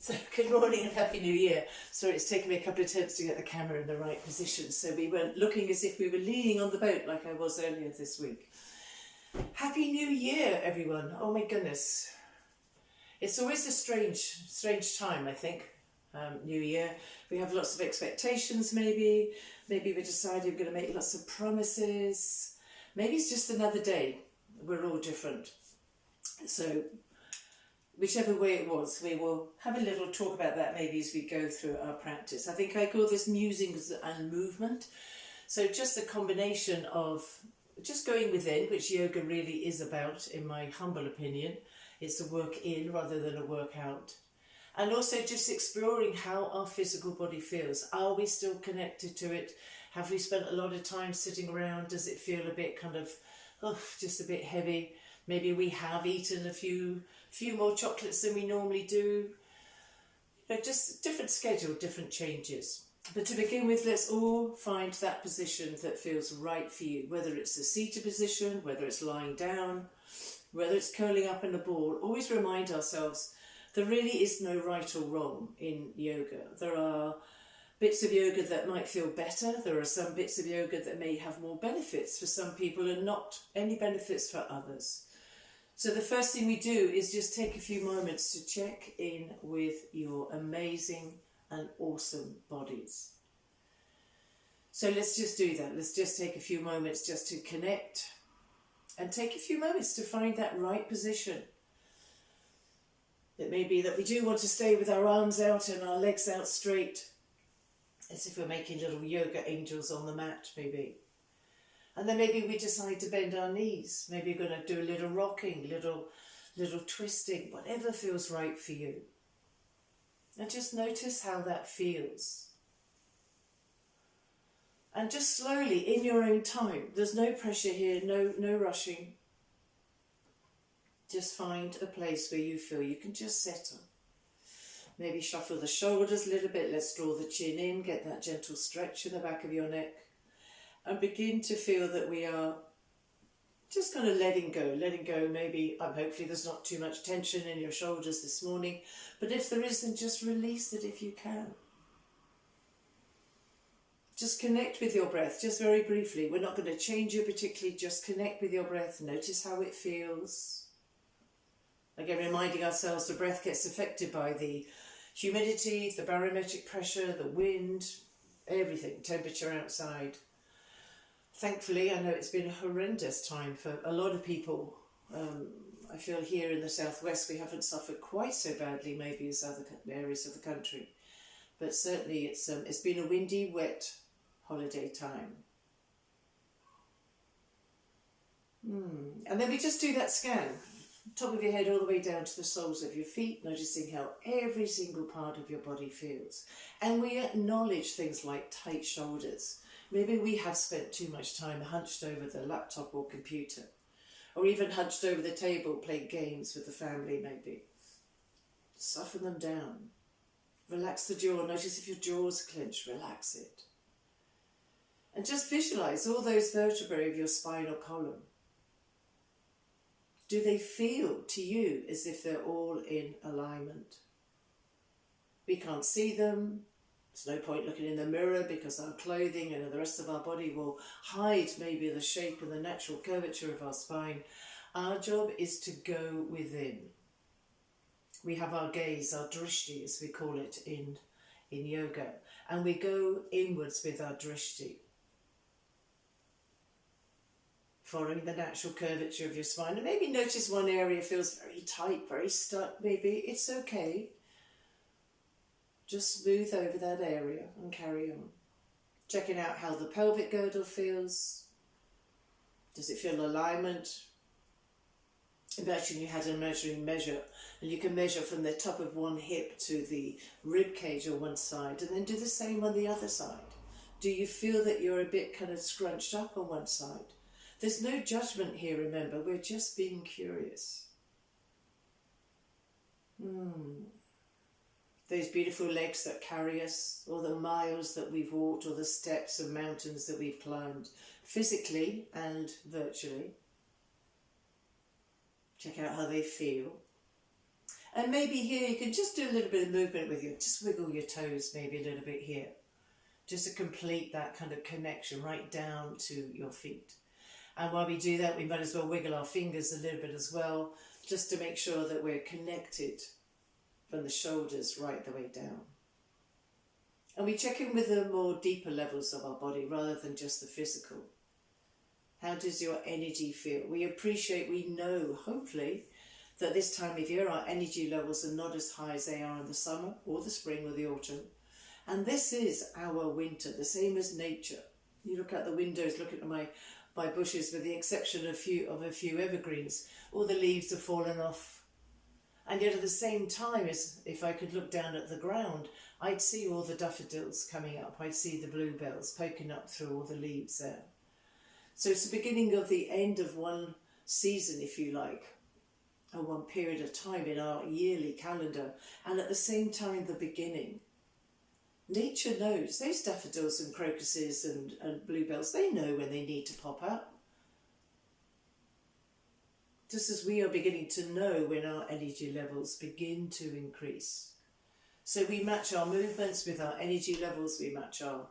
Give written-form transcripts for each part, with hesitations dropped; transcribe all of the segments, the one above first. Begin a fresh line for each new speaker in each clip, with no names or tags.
So good morning and Happy New Year. Sorry, it's taken me a couple of attempts to get the camera in the right position, so we weren't looking as if we were leaning on the boat like I was earlier this week. Happy New Year, everyone. Oh my goodness. It's always a strange time, I think, New Year. We have lots of expectations maybe. Maybe we decided we're going to make lots of promises. Maybe it's just another day. We're all different. So whichever way it was, we will have a little talk about that maybe as we go through our practice. I think I call this musings and movement. So just a combination of just going within, which yoga really is about, in my humble opinion. It's a work in rather than a work out. And also just exploring how our physical body feels. Are we still connected to it? Have we spent a lot of time sitting around? Does it feel a bit kind of, just a bit heavy? Maybe we have eaten a few more chocolates than we normally do. Just different schedule, different changes. But to begin with, let's all find that position that feels right for you, whether it's a seated position, whether it's lying down, whether it's curling up in a ball. Always remind ourselves there really is no right or wrong in yoga. There are bits of yoga that might feel better. There are some bits of yoga that may have more benefits for some people and not any benefits for others. So the first thing we do is just take a few moments to check in with your amazing and awesome bodies. So let's just do that. Let's just take a few moments just to connect and take a few moments to find that right position. It may be that we do want to stay with our arms out and our legs out straight, as if we're making little yoga angels on the mat, maybe. And then maybe we decide to bend our knees. Maybe you're going to do a little rocking, little twisting, whatever feels right for you. And just notice how that feels. And just slowly, in your own time, there's no pressure here, no rushing. Just find a place where you feel you can just settle. Maybe shuffle the shoulders a little bit. Let's draw the chin in, get that gentle stretch in the back of your neck. And begin to feel that we are just kind of letting go. Maybe, hopefully there's not too much tension in your shoulders this morning. But if there is, then just release it if you can. Just connect with your breath, just very briefly. We're not going to change it particularly, just connect with your breath. Notice how it feels. Again, reminding ourselves the breath gets affected by the humidity, the barometric pressure, the wind, everything, temperature outside. Thankfully, I know it's been a horrendous time for a lot of people. I feel here in the southwest we haven't suffered quite so badly maybe as other areas of the country. But certainly it's been a windy, wet holiday time. And then we just do that scan. Top of your head all the way down to the soles of your feet, noticing how every single part of your body feels. And we acknowledge things like tight shoulders. Maybe we have spent too much time hunched over the laptop or computer, or even hunched over the table playing games with the family maybe. Soften them down. Relax the jaw. Notice if your jaw's clenched, relax it. And just visualize all those vertebrae of your spinal column. Do they feel to you as if they're all in alignment? We can't see them. There's no point looking in the mirror because our clothing and the rest of our body will hide maybe the shape and the natural curvature of our spine. Our job is to go within. We have our gaze, our drishti as we call it in yoga, and we go inwards with our drishti. Following the natural curvature of your spine, and maybe notice one area feels very tight, very stuck, maybe. It's okay. Just smooth over that area and carry on. Checking out how the pelvic girdle feels. Does it feel alignment? Imagine you had a measuring measure, and you can measure from the top of one hip to the rib cage on one side, and then do the same on the other side. Do you feel that you're a bit kind of scrunched up on one side? There's no judgment here, remember, we're just being curious. Those beautiful legs that carry us, or the miles that we've walked, or the steps and mountains that we've climbed, physically and virtually. Check out how they feel. And maybe here you can just do a little bit of movement with you. Just wiggle your toes maybe a little bit here. Just to complete that kind of connection right down to your feet. And while we do that, we might as well wiggle our fingers a little bit as well, just to make sure that we're connected from the shoulders right the way down. And we check in with the more deeper levels of our body rather than just the physical. How does your energy feel? We appreciate, we know, hopefully, that this time of year our energy levels are not as high as they are in the summer or the spring or the autumn. And this is our winter, the same as nature. You look out the windows, look at my bushes, with the exception of a few evergreens, all the leaves have fallen off. And yet at the same time, as if I could look down at the ground, I'd see all the daffodils coming up. I'd see the bluebells poking up through all the leaves there. So it's the beginning of the end of one season, if you like, or one period of time in our yearly calendar, and at the same time the beginning. Nature knows. Those daffodils and crocuses and bluebells, they know when they need to pop up. Just as we are beginning to know when our energy levels begin to increase. So we match our movements with our energy levels, we match our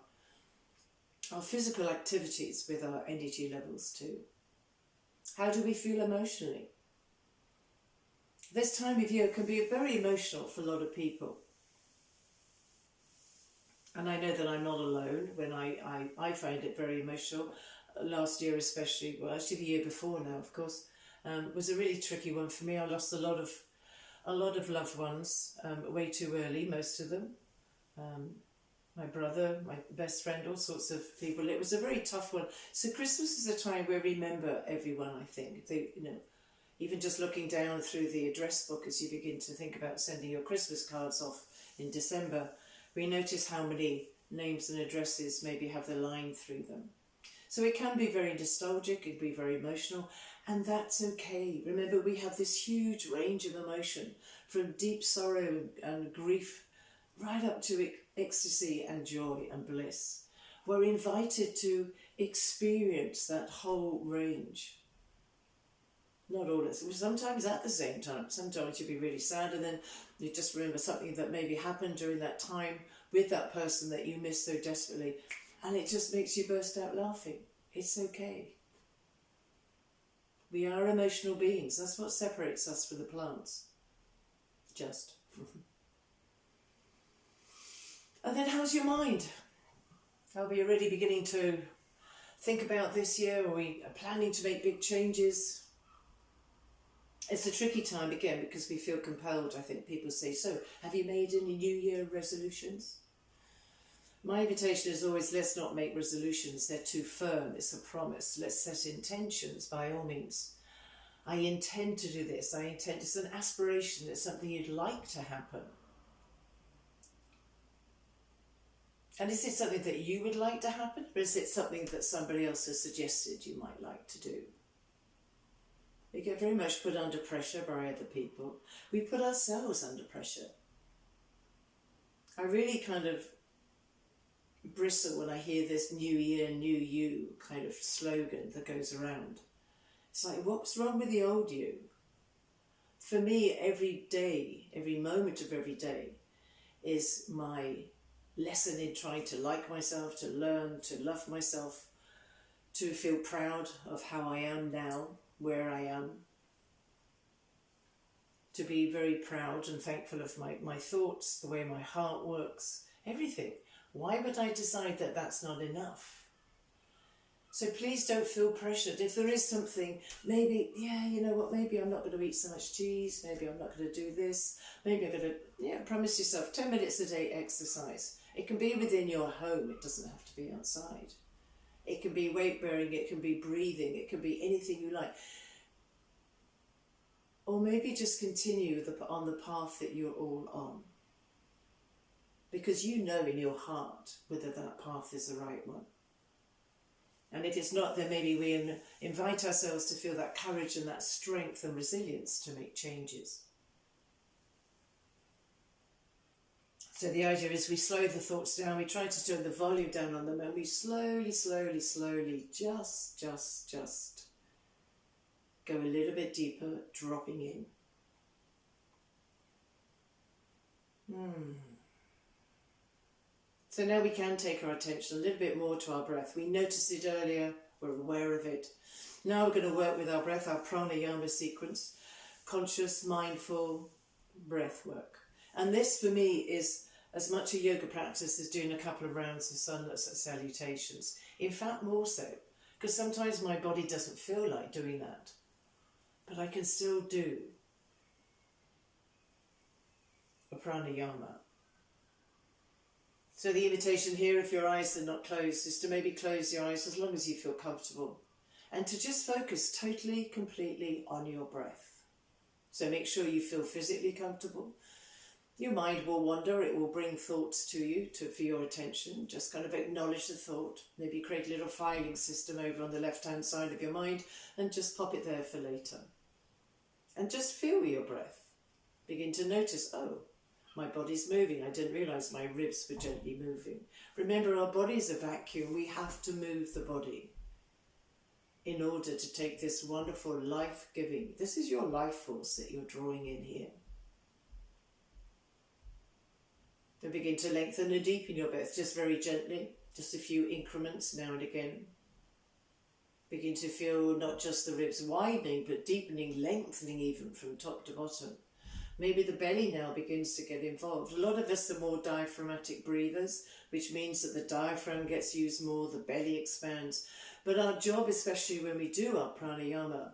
physical activities with our energy levels too. How do we feel emotionally? This time of year can be very emotional for a lot of people. And I know that I'm not alone when I find it very emotional. Last year especially, well actually the year before now of course, was a really tricky one for me. I lost a lot of loved ones way too early, most of them. My brother, my best friend, all sorts of people. It was a very tough one. So Christmas is a time where we remember everyone, I think. Even just looking down through the address book as you begin to think about sending your Christmas cards off in December, we notice how many names and addresses maybe have the line through them. So it can be very nostalgic, it can be very emotional, and that's okay. Remember, we have this huge range of emotion, from deep sorrow and grief right up to ecstasy and joy and bliss. We're invited to experience that whole range. Not all at sometimes at the same time. Sometimes you'll be really sad and then you just remember something that maybe happened during that time with that person that you miss so desperately, and it just makes you burst out laughing. It's okay. We are emotional beings. That's what separates us from the plants. Just. And then how's your mind? Are we already beginning to think about this year? Are we planning to make big changes? It's a tricky time again because we feel compelled. I think people say, so have you made any New Year resolutions? My invitation is always, let's not make resolutions. They're too firm. It's a promise. Let's set intentions by all means. I intend to do this. It's an aspiration. It's something you'd like to happen. And is it something that you would like to happen, or is it something that somebody else has suggested you might like to do? We get very much put under pressure by other people. We put ourselves under pressure. I really kind of bristle when I hear this New Year, New You kind of slogan that goes around. It's like, what's wrong with the old you? For me, every day, every moment of every day is my lesson in trying to like myself, to learn, to love myself, to feel proud of how I am now, where I am, to be very proud and thankful of my thoughts, the way my heart works, everything. Why would I decide that that's not enough? So please don't feel pressured. If there is something, maybe, yeah, you know what, maybe I'm not going to eat so much cheese, maybe I'm not going to do this, maybe I'm going to, promise yourself 10 minutes a day exercise. It can be within your home, it doesn't have to be outside. It can be weight bearing, it can be breathing, it can be anything you like. Or maybe just continue on the path that you're all on. Because you know in your heart whether that path is the right one. And if it's not, then maybe we invite ourselves to feel that courage and that strength and resilience to make changes. So the idea is we slow the thoughts down, we try to turn the volume down on them, and we slowly just go a little bit deeper, dropping in. So now we can take our attention a little bit more to our breath. We noticed it earlier, we're aware of it. Now we're going to work with our breath, our pranayama sequence, conscious, mindful breath work. And this for me is as much a yoga practice as doing a couple of rounds of sun salutations. In fact, more so, because sometimes my body doesn't feel like doing that, but I can still do a pranayama. So the invitation here, if your eyes are not closed, is to maybe close your eyes as long as you feel comfortable and to just focus totally, completely on your breath. So make sure you feel physically comfortable. Your mind will wander, it will bring thoughts to you for your attention. Just kind of acknowledge the thought. Maybe create a little filing system over on the left-hand side of your mind and just pop it there for later. And just feel your breath. Begin to notice, oh, my body's moving. I didn't realise my ribs were gently moving. Remember, our body's a vacuum. We have to move the body in order to take this wonderful life-giving. This is your life force that you're drawing in here. Then begin to lengthen and deepen your breath, just very gently, just a few increments now and again. Begin to feel not just the ribs widening, but deepening, lengthening even from top to bottom. Maybe the belly now begins to get involved. A lot of us are more diaphragmatic breathers, which means that the diaphragm gets used more, the belly expands. But our job, especially when we do our pranayama,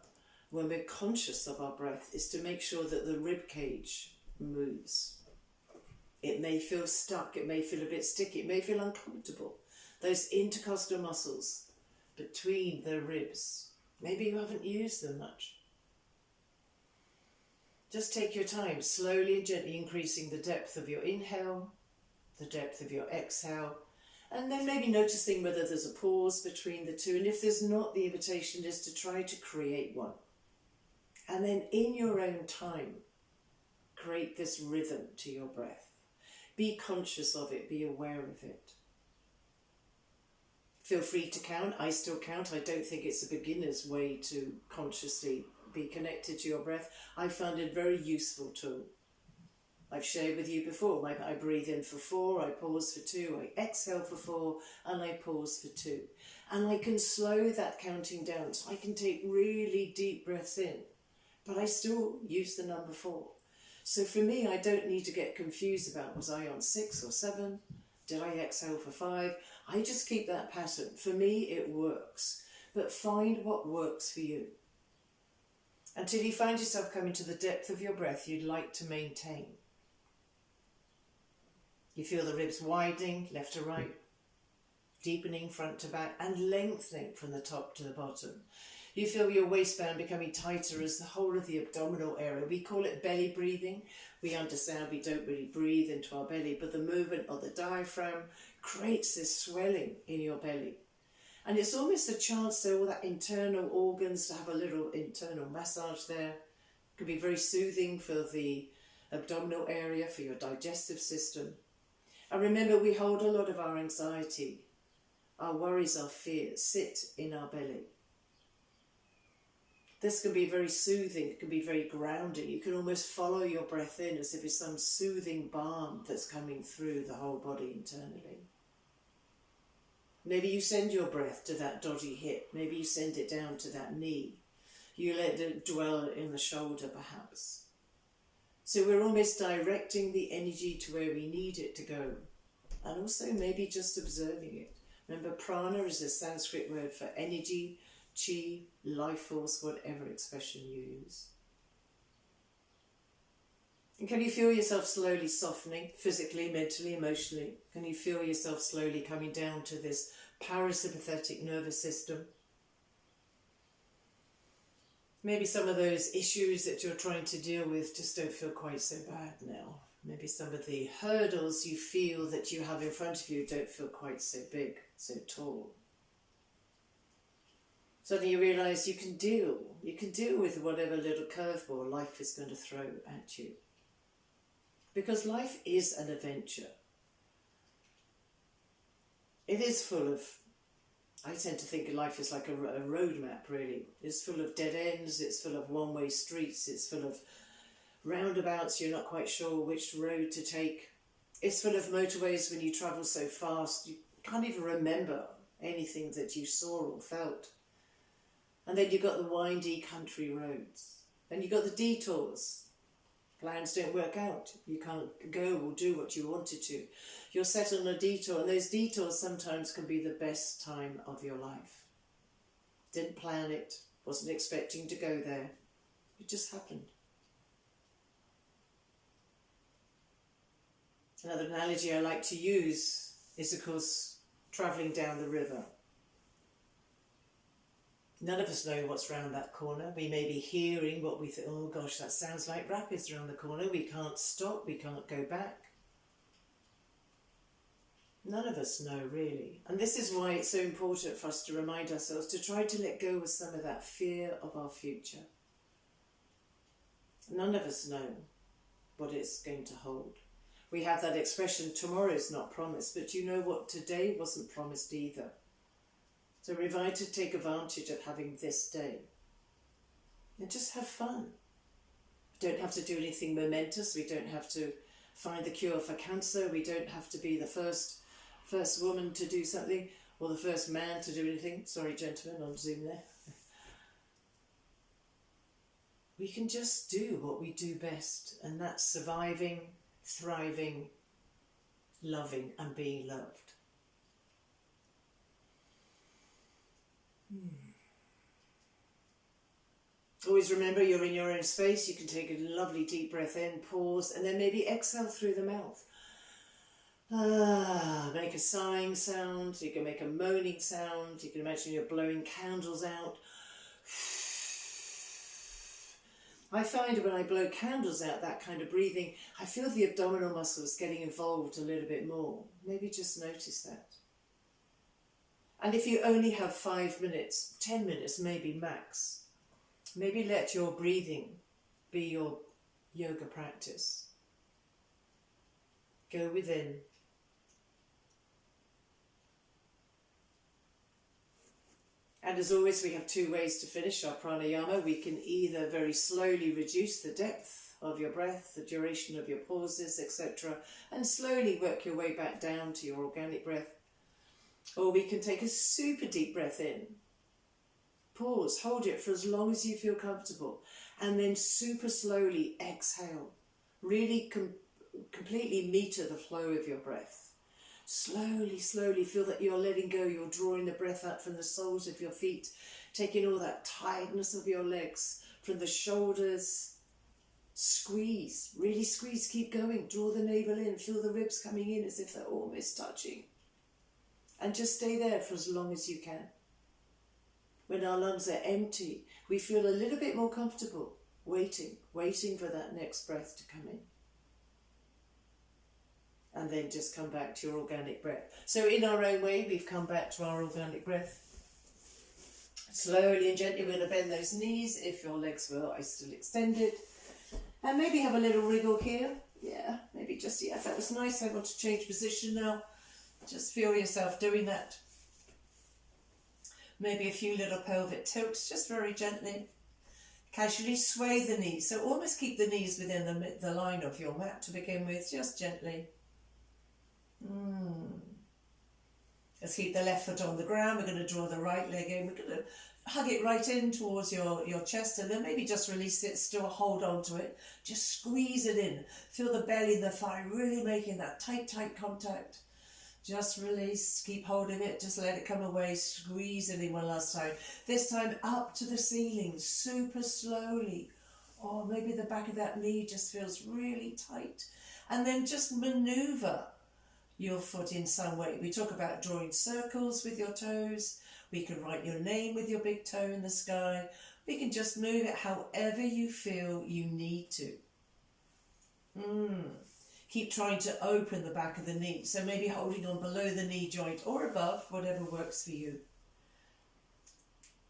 when we're conscious of our breath, is to make sure that the rib cage moves. It may feel stuck, it may feel a bit sticky, it may feel uncomfortable. Those intercostal muscles between the ribs, maybe you haven't used them much. Just take your time, slowly and gently increasing the depth of your inhale, the depth of your exhale, and then maybe noticing whether there's a pause between the two. And if there's not, the invitation is to try to create one. And then in your own time, create this rhythm to your breath. Be conscious of it, be aware of it. Feel free to count. I still count. I don't think it's a beginner's way to consciously be connected to your breath. I found it a very useful tool. I've shared with you before. I breathe in for 4, I pause for 2, I exhale for 4, and I pause for 2. And I can slow that counting down, so I can take really deep breaths in, but I still use the number 4. So for me, I don't need to get confused about, was I on 6 or 7? Did I exhale for 5? I just keep that pattern. For me, it works. But find what works for you. Until you find yourself coming to the depth of your breath you'd like to maintain. You feel the ribs widening, left to right, deepening front to back, and lengthening from the top to the bottom. You feel your waistband becoming tighter as the whole of the abdominal area. We call it belly breathing. We understand we don't really breathe into our belly, but the movement of the diaphragm creates this swelling in your belly. And it's almost a chance to all that internal organs to have a little internal massage there. It can be very soothing for the abdominal area, for your digestive system. And remember, we hold a lot of our anxiety, our worries, our fears sit in our belly. This can be very soothing, it can be very grounding. You can almost follow your breath in as if it's some soothing balm that's coming through the whole body internally. Maybe you send your breath to that dodgy hip. Maybe you send it down to that knee. You let it dwell in the shoulder, perhaps. So we're almost directing the energy to where we need it to go. And also maybe just observing it. Remember, prana is a Sanskrit word for energy, chi, life force, whatever expression you use. And can you feel yourself slowly softening, physically, mentally, emotionally? Can you feel yourself slowly coming down to this parasympathetic nervous system? Maybe some of those issues that you're trying to deal with just don't feel quite so bad now. Maybe some of the hurdles you feel that you have in front of you don't feel quite so big, so tall. Suddenly you realise you can deal with whatever little curveball life is going to throw at you. Because life is an adventure. It is full of, I tend to think of life as like a road map, really. It's full of dead ends, it's full of one-way streets, it's full of roundabouts, you're not quite sure which road to take. It's full of motorways. When you travel so fast, you can't even remember anything that you saw or felt. And then you've got the windy country roads. Then you've got the detours. Plans don't work out. You can't go or do what you wanted to. You're set on a detour, and those detours sometimes can be the best time of your life. Didn't plan it, wasn't expecting to go there. It just happened. Another analogy I like to use is, of course, travelling down the river. None of us know what's round that corner. We may be hearing what we think, oh gosh, that sounds like rapids around the corner. We can't stop, we can't go back. None of us know, really. And this is why it's so important for us to remind ourselves to try to let go of some of that fear of our future. None of us know what it's going to hold. We have that expression, tomorrow's not promised, but you know what? Today wasn't promised either. So we're invited to take advantage of having this day and just have fun. We don't have to do anything momentous. We don't have to find the cure for cancer. We don't have to be the first woman to do something or the first man to do anything. Sorry, gentlemen, on Zoom there. We can just do what we do best, and that's surviving, thriving, loving and being loved. Always remember you're in your own space. You can take a lovely deep breath in, pause, and then maybe exhale through the mouth. Make a sighing sound. You can make a moaning sound. You can imagine you're blowing candles out. I find when I blow candles out, that kind of breathing, I feel the abdominal muscles getting involved a little bit more. Maybe just notice that. And if you only have 5 minutes, 10 minutes maybe max, maybe let your breathing be your yoga practice. Go within. And as always, we have 2 ways to finish our pranayama. We can either very slowly reduce the depth of your breath, the duration of your pauses, etc., and slowly work your way back down to your organic breath. Or we can take a super deep breath in, pause, hold it for as long as you feel comfortable, and then super slowly exhale. Really completely meter the flow of your breath. Slowly, slowly feel that you're letting go, you're drawing the breath up from the soles of your feet, taking all that tiredness of your legs, from the shoulders. Squeeze, really squeeze, keep going, draw the navel in, feel the ribs coming in as if they're almost touching. And just stay there for as long as you can. When our lungs are empty, we feel a little bit more comfortable, waiting for that next breath to come in. And then just come back to your organic breath. So in our own way, we've come back to our organic breath. Slowly and gently, we're going to bend those knees if your legs were still extended. And maybe have a little wriggle here. Yeah, maybe just, yeah, that was nice. I want to change position now. Just feel yourself doing that. Maybe a few little pelvic tilts, just very gently. Casually sway the knees. So almost keep the knees within the line of your mat to begin with, just gently. Let's keep the left foot on the ground. We're going to draw the right leg in. We're going to hug it right in towards your chest, and then maybe just release it, still hold on to it. Just squeeze it in. Feel the belly and the thigh really making that tight contact. Just release, keep holding it, just let it come away, squeeze it in one last time. This time up to the ceiling, super slowly. Or maybe the back of that knee just feels really tight. And then just maneuver your foot in some way. We talk about drawing circles with your toes. We can write your name with your big toe in the sky. We can just move it however you feel you need to. Keep trying to open the back of the knee. So maybe holding on below the knee joint or above, whatever works for you.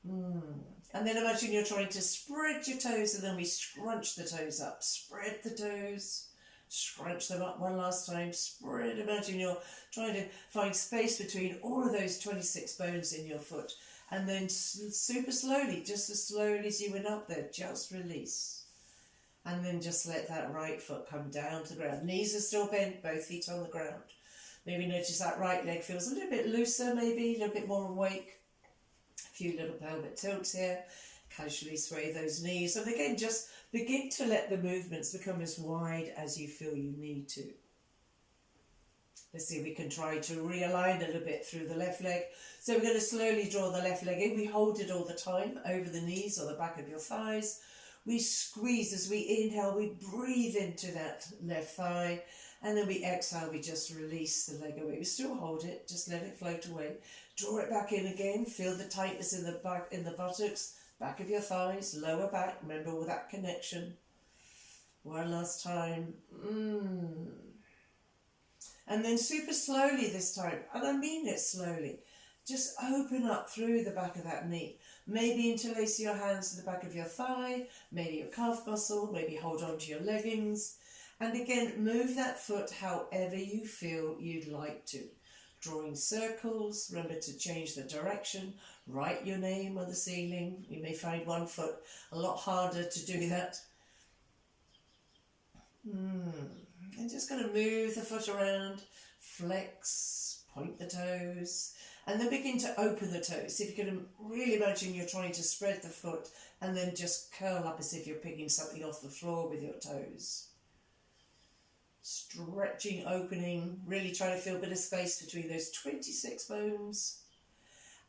And then imagine you're trying to spread your toes, and then we scrunch the toes up. Spread the toes, scrunch them up one last time. Spread. Imagine you're trying to find space between all of those 26 bones in your foot. And then super slowly, just as slowly as you went up there, just release. And then just let that right foot come down to the ground. Knees are still bent, both feet on the ground. Maybe notice that right leg feels a little bit looser, maybe a little bit more awake. A few little pelvic tilts here. Casually sway those knees. And again, just begin to let the movements become as wide as you feel you need to. Let's see if we can try to realign a little bit through the left leg. So we're going to slowly draw the left leg in. We hold it all the time over the knees or the back of your thighs. We squeeze as we inhale, we breathe into that left thigh. And then we exhale, we just release the leg away. We still hold it, just let it float away. Draw it back in again. Feel the tightness in the back, in the buttocks, back of your thighs, lower back. Remember all that connection. One last time. And then super slowly this time, and I mean it slowly, just open up through the back of that knee. Maybe interlace your hands to the back of your thigh, maybe your calf muscle, maybe hold on to your leggings. And again, move that foot however you feel you'd like to. Drawing circles, remember to change the direction, write your name on the ceiling. You may find one foot a lot harder to do that. And just going to move the foot around, flex, point the toes, and then begin to open the toes. See if you can really imagine you're trying to spread the foot and then just curl up as if you're picking something off the floor with your toes. Stretching, opening, really trying to feel a bit of space between those 26 bones.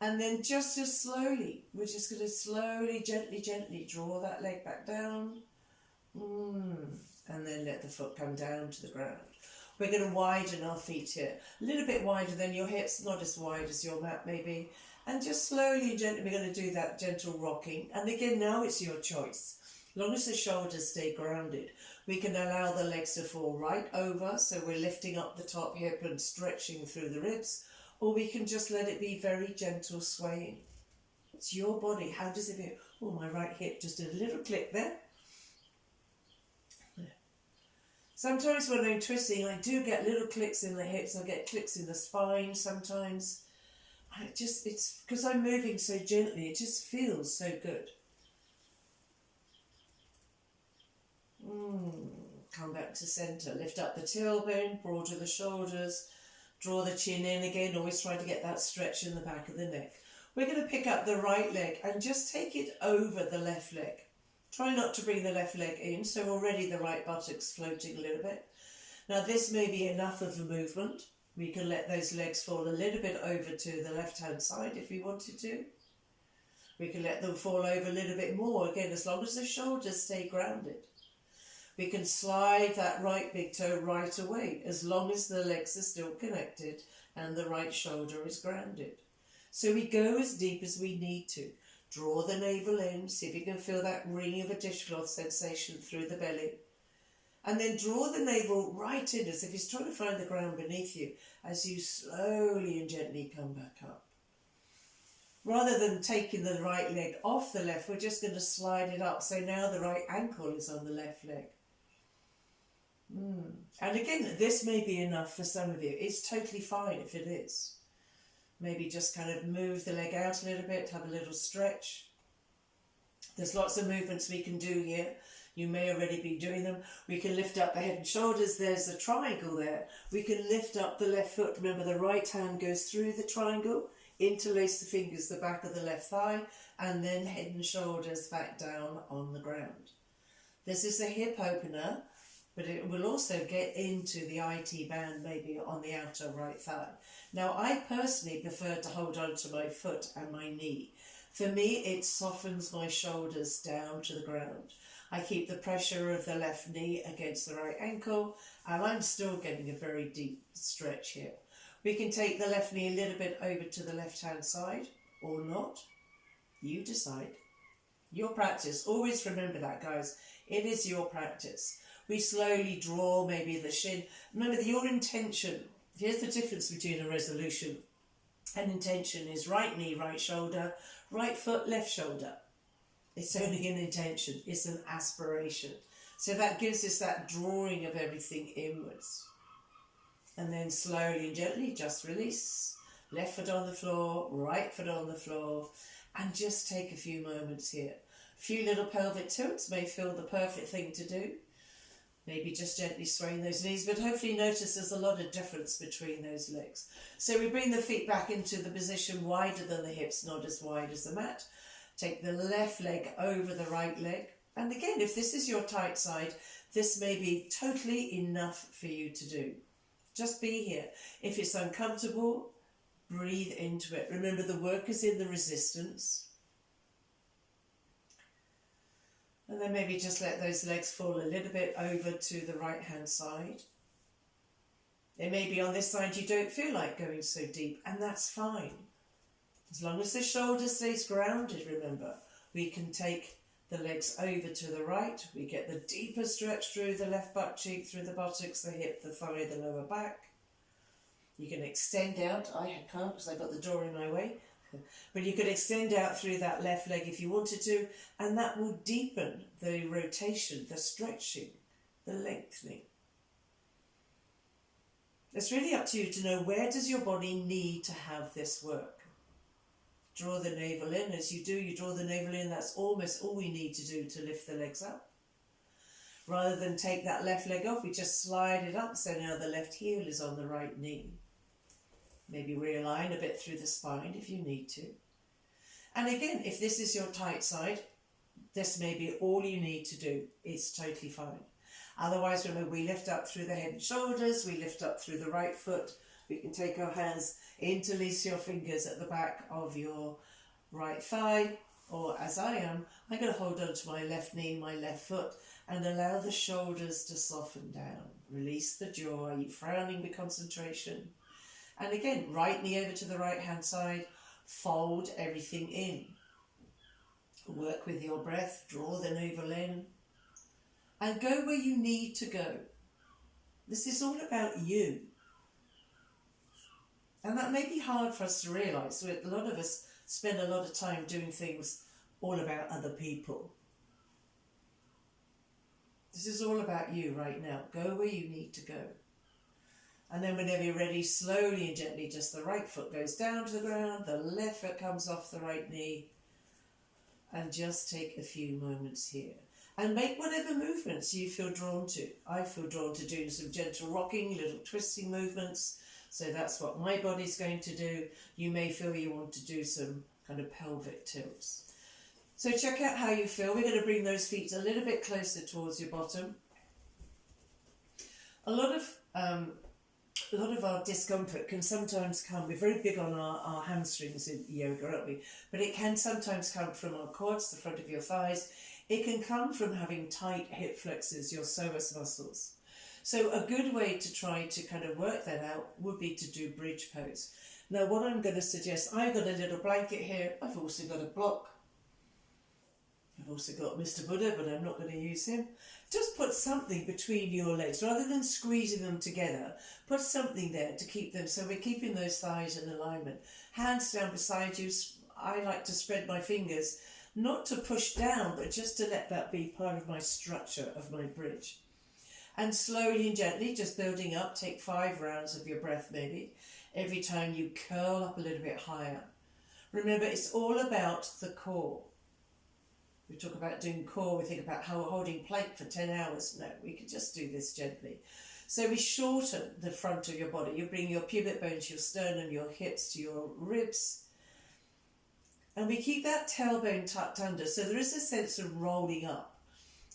And then just as slowly, we're just going to slowly, gently draw that leg back down. And then let the foot come down to the ground. We're going to widen our feet here. A little bit wider than your hips, not as wide as your mat maybe. And just slowly and gently, we're going to do that gentle rocking. And again, now it's your choice. As long as the shoulders stay grounded, we can allow the legs to fall right over. So we're lifting up the top hip and stretching through the ribs. Or we can just let it be very gentle swaying. It's your body. How does it feel? Oh, my right hip just did a little click there. Sometimes when I'm twisting, I do get little clicks in the hips. I get clicks in the spine sometimes. And it's because I'm moving so gently, it just feels so good. Come back to centre. Lift up the tailbone, broaden the shoulders. Draw the chin in again. Always try to get that stretch in the back of the neck. We're going to pick up the right leg and just take it over the left leg. Try not to bring the left leg in, so already the right buttock's floating a little bit. Now this may be enough of a movement. We can let those legs fall a little bit over to the left-hand side if we wanted to. We can let them fall over a little bit more, again, as long as the shoulders stay grounded. We can slide that right big toe right away, as long as the legs are still connected and the right shoulder is grounded. So we go as deep as we need to. Draw the navel in, see if you can feel that ring of a dishcloth sensation through the belly. And then draw the navel right in as if it's trying to find the ground beneath you as you slowly and gently come back up. Rather than taking the right leg off the left, we're just going to slide it up. So now the right ankle is on the left leg. And again, this may be enough for some of you. It's totally fine if it is. Maybe just kind of move the leg out a little bit, have a little stretch. There's lots of movements we can do here. You may already be doing them. We can lift up the head and shoulders. There's a triangle there. We can lift up the left foot. Remember, the right hand goes through the triangle. Interlace the fingers, the back of the left thigh, and then head and shoulders back down on the ground. This is a hip opener, but it will also get into the IT band maybe on the outer right thigh. Now, I personally prefer to hold on to my foot and my knee. For me, it softens my shoulders down to the ground. I keep the pressure of the left knee against the right ankle, and I'm still getting a very deep stretch here. We can take the left knee a little bit over to the left-hand side, or not. You decide. Your practice. Always remember that, guys. It is your practice. We slowly draw maybe the shin. Remember, your intention. Here's the difference between a resolution. An intention is right knee, right shoulder, right foot, left shoulder. It's only an intention. It's an aspiration. So that gives us that drawing of everything inwards. And then slowly and gently just release. Left foot on the floor, right foot on the floor. And just take a few moments here. A few little pelvic tilts may feel the perfect thing to do. Maybe just gently swaying those knees, but hopefully notice there's a lot of difference between those legs. So we bring the feet back into the position wider than the hips, not as wide as the mat. Take the left leg over the right leg. And again, if this is your tight side, this may be totally enough for you to do. Just be here. If it's uncomfortable, breathe into it. Remember, the work is in the resistance. And then maybe just let those legs fall a little bit over to the right hand side. It may be on this side you don't feel like going so deep, and that's fine. As long as the shoulder stays grounded, remember, we can take the legs over to the right. We get the deeper stretch through the left butt cheek, through the buttocks, the hip, the thigh, the lower back. You can extend out. I can't because I've got the door in my way. But you could extend out through that left leg if you wanted to, and that will deepen the rotation, the stretching, the lengthening. It's really up to you to know, where does your body need to have this work. Draw the navel in. As you do, you draw the navel in. That's almost all we need to do to lift the legs up. Rather than take that left leg off, we just slide it up, so now the left heel is on the right knee. Maybe realign a bit through the spine if you need to. And again, if this is your tight side, this may be all you need to do. It's totally fine. Otherwise, remember, we lift up through the head and shoulders, we lift up through the right foot. We can take our hands, interlace your fingers at the back of your right thigh, or as I am, I'm going to hold on to my left knee, my left foot, and allow the shoulders to soften down. Release the jaw. Are you frowning with concentration? And again, right knee over to the right hand side, fold everything in. Work with your breath, draw the navel in, and go where you need to go. This is all about you. And that may be hard for us to realise. So a lot of us spend a lot of time doing things all about other people. This is all about you right now. Go where you need to go. And then whenever you're ready, slowly and gently, just the right foot goes down to the ground, the left foot comes off the right knee, and just take a few moments here. And make whatever movements you feel drawn to. I feel drawn to doing some gentle rocking, little twisting movements. So that's what my body's going to do. You may feel you want to do some kind of pelvic tilts. So check out how you feel. We're going to bring those feet a little bit closer towards your bottom. A lot of our discomfort can sometimes come, we're very big on our hamstrings in yoga, aren't we? But it can sometimes come from our quads, the front of your thighs. It can come from having tight hip flexors, your psoas muscles. So a good way to try to kind of work that out would be to do bridge pose. Now what I'm going to suggest, I've got a little blanket here. I've also got a block. I've also got Mr. Buddha, but I'm not going to use him. Just put something between your legs. Rather than squeezing them together, put something there to keep them, so we're keeping those thighs in alignment. Hands down beside you. I like to spread my fingers, not to push down, but just to let that be part of my structure of my bridge. And slowly and gently, just building up, take 5 rounds of your breath maybe. Every time you curl up a little bit higher. Remember, it's all about the core. We talk about doing core, we think about how we're holding plank for 10 hours. No, we can just do this gently. So we shorten the front of your body. You bring your pubic bone to your sternum, your hips to your ribs. And we keep that tailbone tucked under. So there is a sense of rolling up.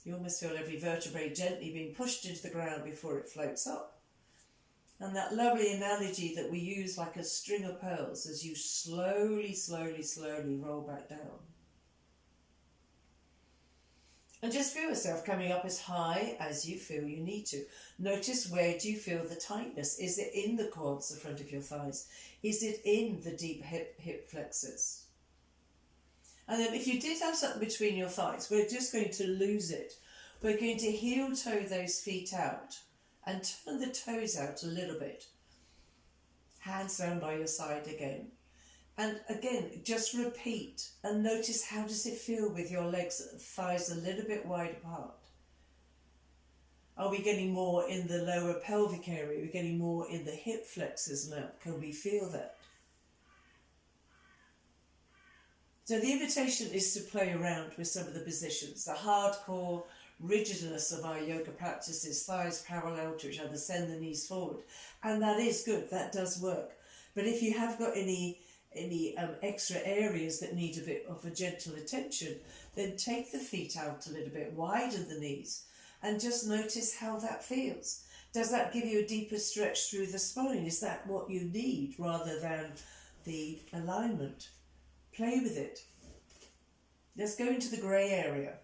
You almost feel every vertebrae gently being pushed into the ground before it floats up. And that lovely analogy that we use, like a string of pearls, as you slowly, slowly, slowly roll back down. And just feel yourself coming up as high as you feel you need to. Notice, where do you feel the tightness? Is it in the quads, the front of your thighs? Is it in the deep hip flexors? And then if you did have something between your thighs, we're just going to lose it. We're going to heel toe those feet out and turn the toes out a little bit. Hands down by your side again. And again, just repeat and notice, how does it feel with your legs, thighs a little bit wide apart? Are we getting more in the lower pelvic area? Are we getting more in the hip flexors now? Can we feel that? So the invitation is to play around with some of the positions. The hardcore rigidness of our yoga practices, thighs parallel to each other, send the knees forward. And that is good, that does work. But if you have got any extra areas that need a bit of a gentle attention, then take the feet out a little bit, widen the knees, and just notice how that feels. Does that give you a deeper stretch through the spine? Is that what you need rather than the alignment? Play with it. Let's go into the grey area.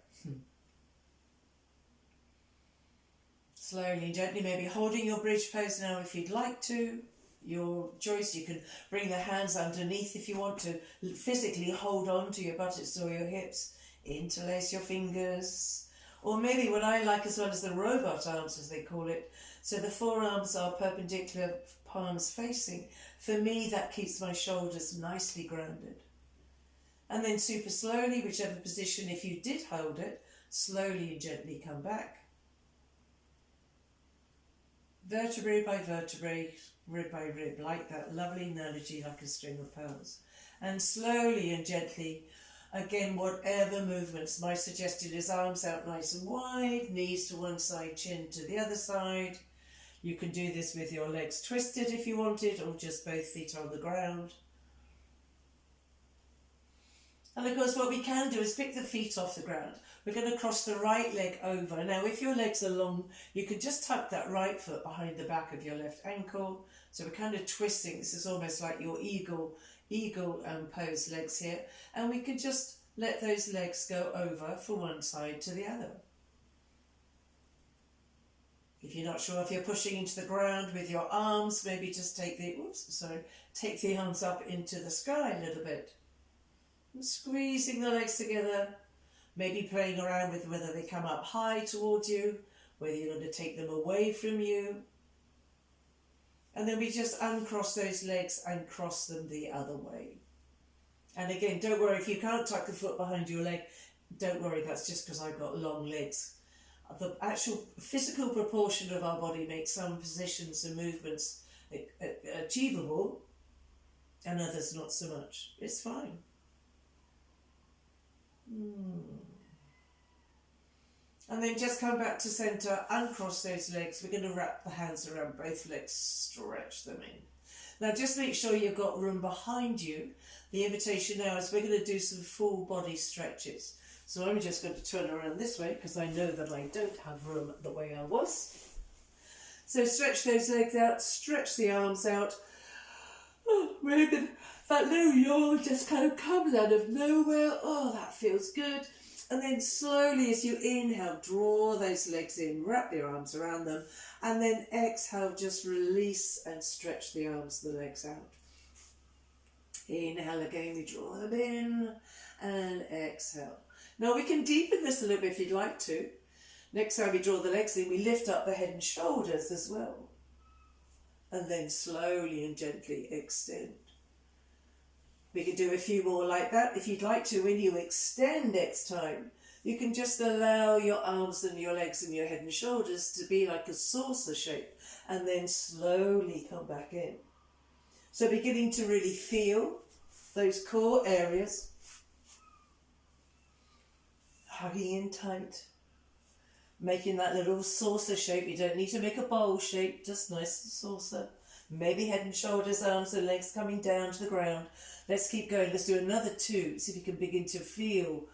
Slowly and gently, maybe holding your bridge pose now if you'd like to. Your choice. You can bring the hands underneath if you want to physically hold on to your buttocks or your hips. Interlace your fingers. Or maybe what I like as well as the robot arms, as they call it. So the forearms are perpendicular, palms facing. For me, that keeps my shoulders nicely grounded. And then super slowly, whichever position, if you did hold it, slowly and gently come back. Vertebrae by vertebrae, rib by rib, like that lovely analogy, like a string of pearls. And slowly and gently, again, whatever movements. My suggestion is arms out nice and wide, knees to one side, chin to the other side. You can do this with your legs twisted if you wanted, or just both feet on the ground. And of course what we can do is pick the feet off the ground. We're going to cross the right leg over. Now if your legs are long, you can just tuck that right foot behind the back of your left ankle. So we're kind of twisting. This is almost like your eagle pose legs here. And we can just let those legs go over from one side to the other. If you're not sure if you're pushing into the ground with your arms, maybe just take the arms up into the sky a little bit. And squeezing the legs together, maybe playing around with whether they come up high towards you, whether you're going to take them away from you. And then we just uncross those legs and cross them the other way. And again, don't worry if you can't tuck the foot behind your leg, don't worry, that's just because I've got long legs. The actual physical proportion of our body makes some positions and movements achievable and others not so much. It's fine. And then just come back to centre, uncross those legs. We're going to wrap the hands around both legs, stretch them in. Now just make sure you've got room behind you. The invitation now is we're going to do some full body stretches. So I'm just going to turn around this way because I know that I don't have room the way I was. So stretch those legs out, stretch the arms out. Oh, maybe that little yawn just kind of comes out of nowhere. Oh, that feels good. And then slowly as you inhale, draw those legs in, wrap your arms around them. And then exhale, just release and stretch the arms, the legs out. Inhale again, we draw them in and exhale. Now we can deepen this a little bit if you'd like to. Next time we draw the legs in, we lift up the head and shoulders as well. And then slowly and gently extend. We can do a few more like that. If you'd like to, when you extend next time, you can just allow your arms and your legs and your head and shoulders to be like a saucer shape and then slowly come back in. So beginning to really feel those core areas, hugging in tight, making that little saucer shape. You don't need to make a bowl shape, just nice and saucer. Maybe head and shoulders, arms and legs coming down to the ground. Let's keep going. Let's do another 2. See if you can begin to feel,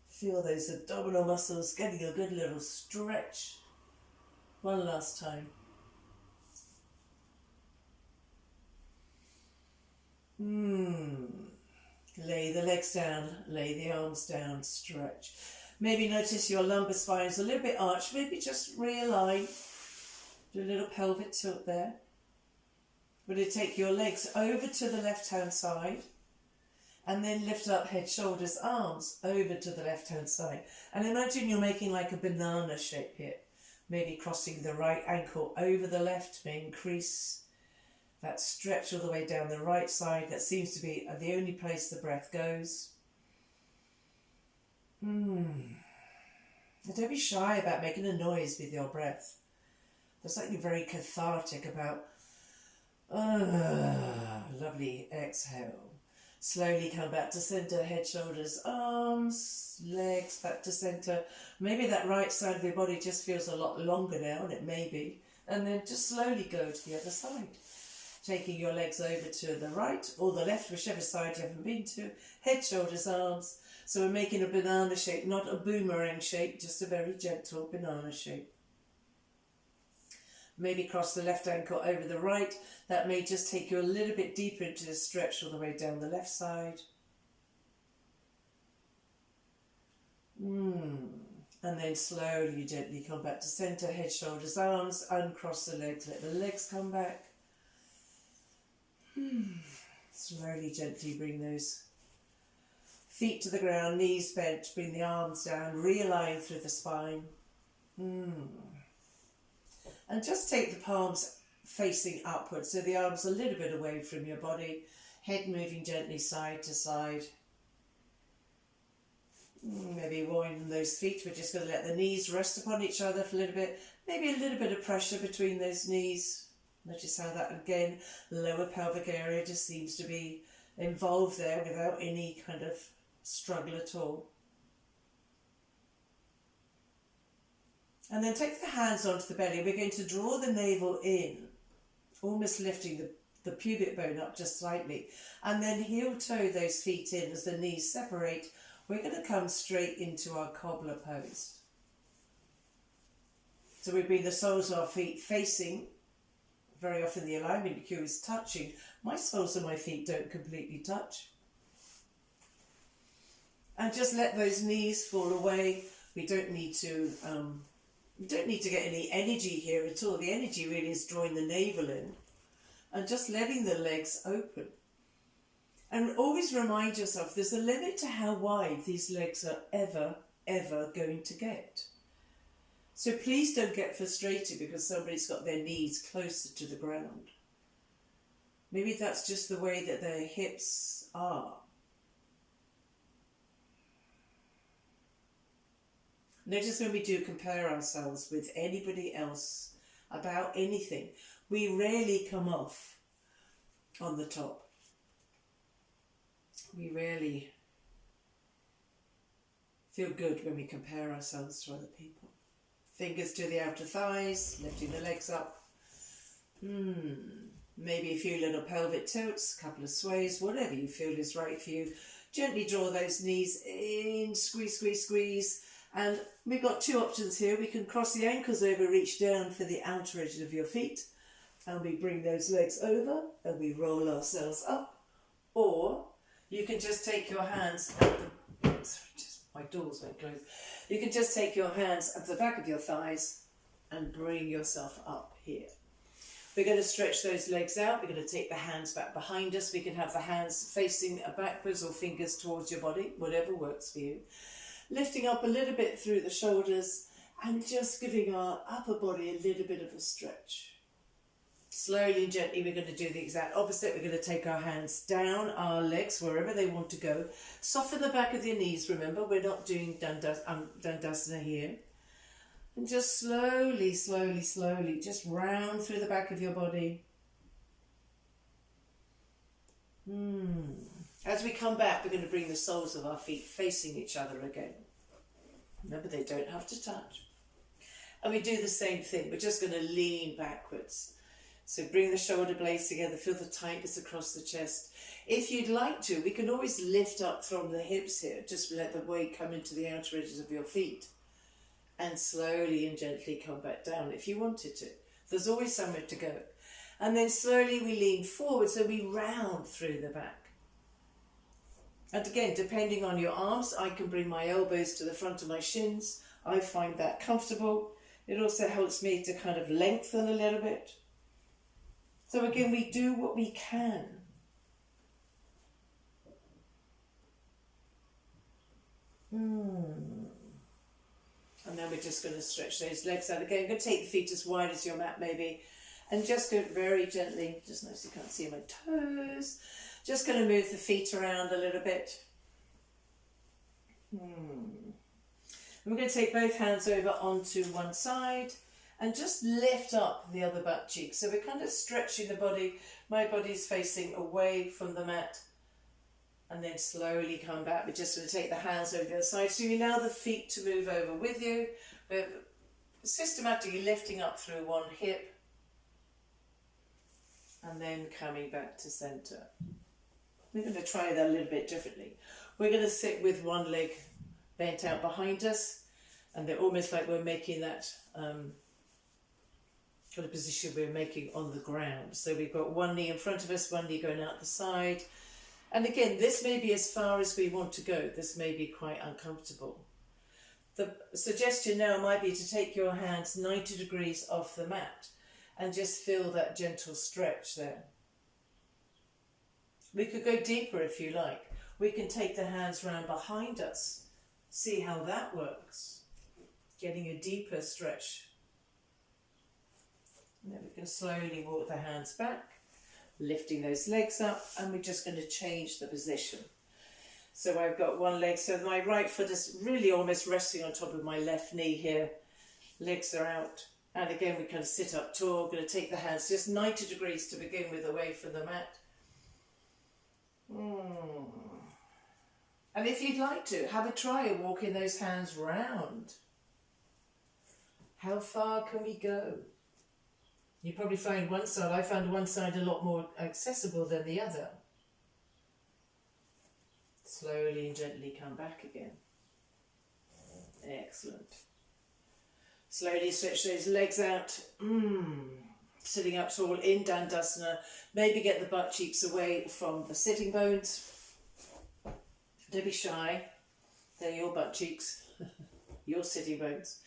feel those abdominal muscles getting a good little stretch. One last time. Lay the legs down, lay the arms down, stretch. Maybe notice your lumbar spine is a little bit arched. Maybe just realign. Do a little pelvic tilt there. We're going to take your legs over to the left-hand side and then lift up head, shoulders, arms over to the left-hand side. And imagine you're making like a banana shape here. Maybe crossing the right ankle over the left may increase that stretch all the way down the right side. That seems to be the only place the breath goes. And don't be shy about making a noise with your breath. There's something very cathartic about lovely exhale. Slowly come back to centre, head, shoulders, arms, legs, back to centre. Maybe that right side of your body just feels a lot longer now, and it may be. And then just slowly go to the other side. Taking your legs over to the right or the left, whichever side you haven't been to. Head, shoulders, arms. So we're making a banana shape, not a boomerang shape, just a very gentle banana shape. Maybe cross the left ankle over the right. That may just take you a little bit deeper into the stretch all the way down the left side. And then slowly, gently come back to centre, head, shoulders, arms. Uncross the legs, let the legs come back. Slowly, gently bring those feet to the ground, knees bent, bring the arms down, realign through the spine. And just take the palms facing upwards, so the arms a little bit away from your body, head moving gently side to side. Maybe widen those feet. We're just going to let the knees rest upon each other for a little bit. Maybe a little bit of pressure between those knees. Notice how that, again, lower pelvic area just seems to be involved there without any kind of struggle at all. And then take the hands onto the belly. We're going to draw the navel in, almost lifting the pubic bone up just slightly. And then heel toe those feet in as the knees separate. We're going to come straight into our cobbler pose. So we bring the soles of our feet facing. Very often the alignment cue is touching. My soles of my feet don't completely touch. And just let those knees fall away. We don't need to get any energy here at all. The energy really is drawing the navel in and just letting the legs open. And always remind yourself there's a limit to how wide these legs are ever going to get. So please don't get frustrated because somebody's got their knees closer to the ground. Maybe that's just the way that their hips are. Notice when we do compare ourselves with anybody else about anything, we rarely come off on the top. We rarely feel good when we compare ourselves to other people. Fingers to the outer thighs, lifting the legs up. Maybe a few little pelvic tilts, a couple of sways, whatever you feel is right for you. Gently draw those knees in, squeeze, squeeze, squeeze. And we've got two options here. We can cross the ankles over, reach down for the outer edges of your feet. And we bring those legs over and we roll ourselves up. Or you can just take your hands at the... my doors won't close. You can just take your hands at the back of your thighs and bring yourself up here. We're going to stretch those legs out. We're going to take the hands back behind us. We can have the hands facing backwards or fingers towards your body, whatever works for you. Lifting up a little bit through the shoulders and just giving our upper body a little bit of a stretch. Slowly and gently we're going to do the exact opposite. We're going to take our hands down our legs wherever they want to go. Soften the back of your knees, remember we're not doing Dandasana here. And just slowly, slowly, slowly, just round through the back of your body. As we come back, we're going to bring the soles of our feet facing each other again. Remember, they don't have to touch. And we do the same thing. We're just going to lean backwards. So bring the shoulder blades together, feel the tightness across the chest. If you'd like to, we can always lift up from the hips here. Just let the weight come into the outer edges of your feet. And slowly and gently come back down if you wanted to. There's always somewhere to go. And then slowly we lean forward, so we round through the back. And again, depending on your arms, I can bring my elbows to the front of my shins. I find that comfortable. It also helps me to kind of lengthen a little bit. So again, we do what we can. And then we're just going to stretch those legs out again. I'm going to take the feet as wide as your mat maybe. And just go very gently, just notice you can't see my toes. Just going to move the feet around a little bit. And we're going to take both hands over onto one side and just lift up the other butt cheek. So we're kind of stretching the body. My body's facing away from the mat. and then slowly come back. We're just going to take the hands over the other side. So you allow the feet to move over with you. We're systematically lifting up through one hip and then coming back to centre. We're going to try that a little bit differently. We're going to sit with one leg bent out behind us, and they're almost like we're making that kind of position we're making on the ground. So we've got one knee in front of us, one knee going out the side. And again, this may be as far as we want to go. This may be quite uncomfortable. The suggestion now might be to take your hands 90 degrees off the mat and just feel that gentle stretch there. We could go deeper if you like. We can take the hands round behind us. See how that works. Getting a deeper stretch. And then we can slowly walk the hands back, lifting those legs up, and we're just going to change the position. So I've got one leg, so my right foot is really almost resting on top of my left knee here. Legs are out. And again, we kind of sit up tall. We're going to take the hands just 90 degrees to begin with away from the mat. And if you'd like to, have a try of walking those hands round. How far can we go? You probably find one side, I found one side a lot more accessible than the other. Slowly and gently come back again. Excellent. Slowly stretch those legs out. Sitting up tall in Dandasana. Maybe get the butt cheeks away from the sitting bones. Don't be shy. They're your butt cheeks, your sitting bones.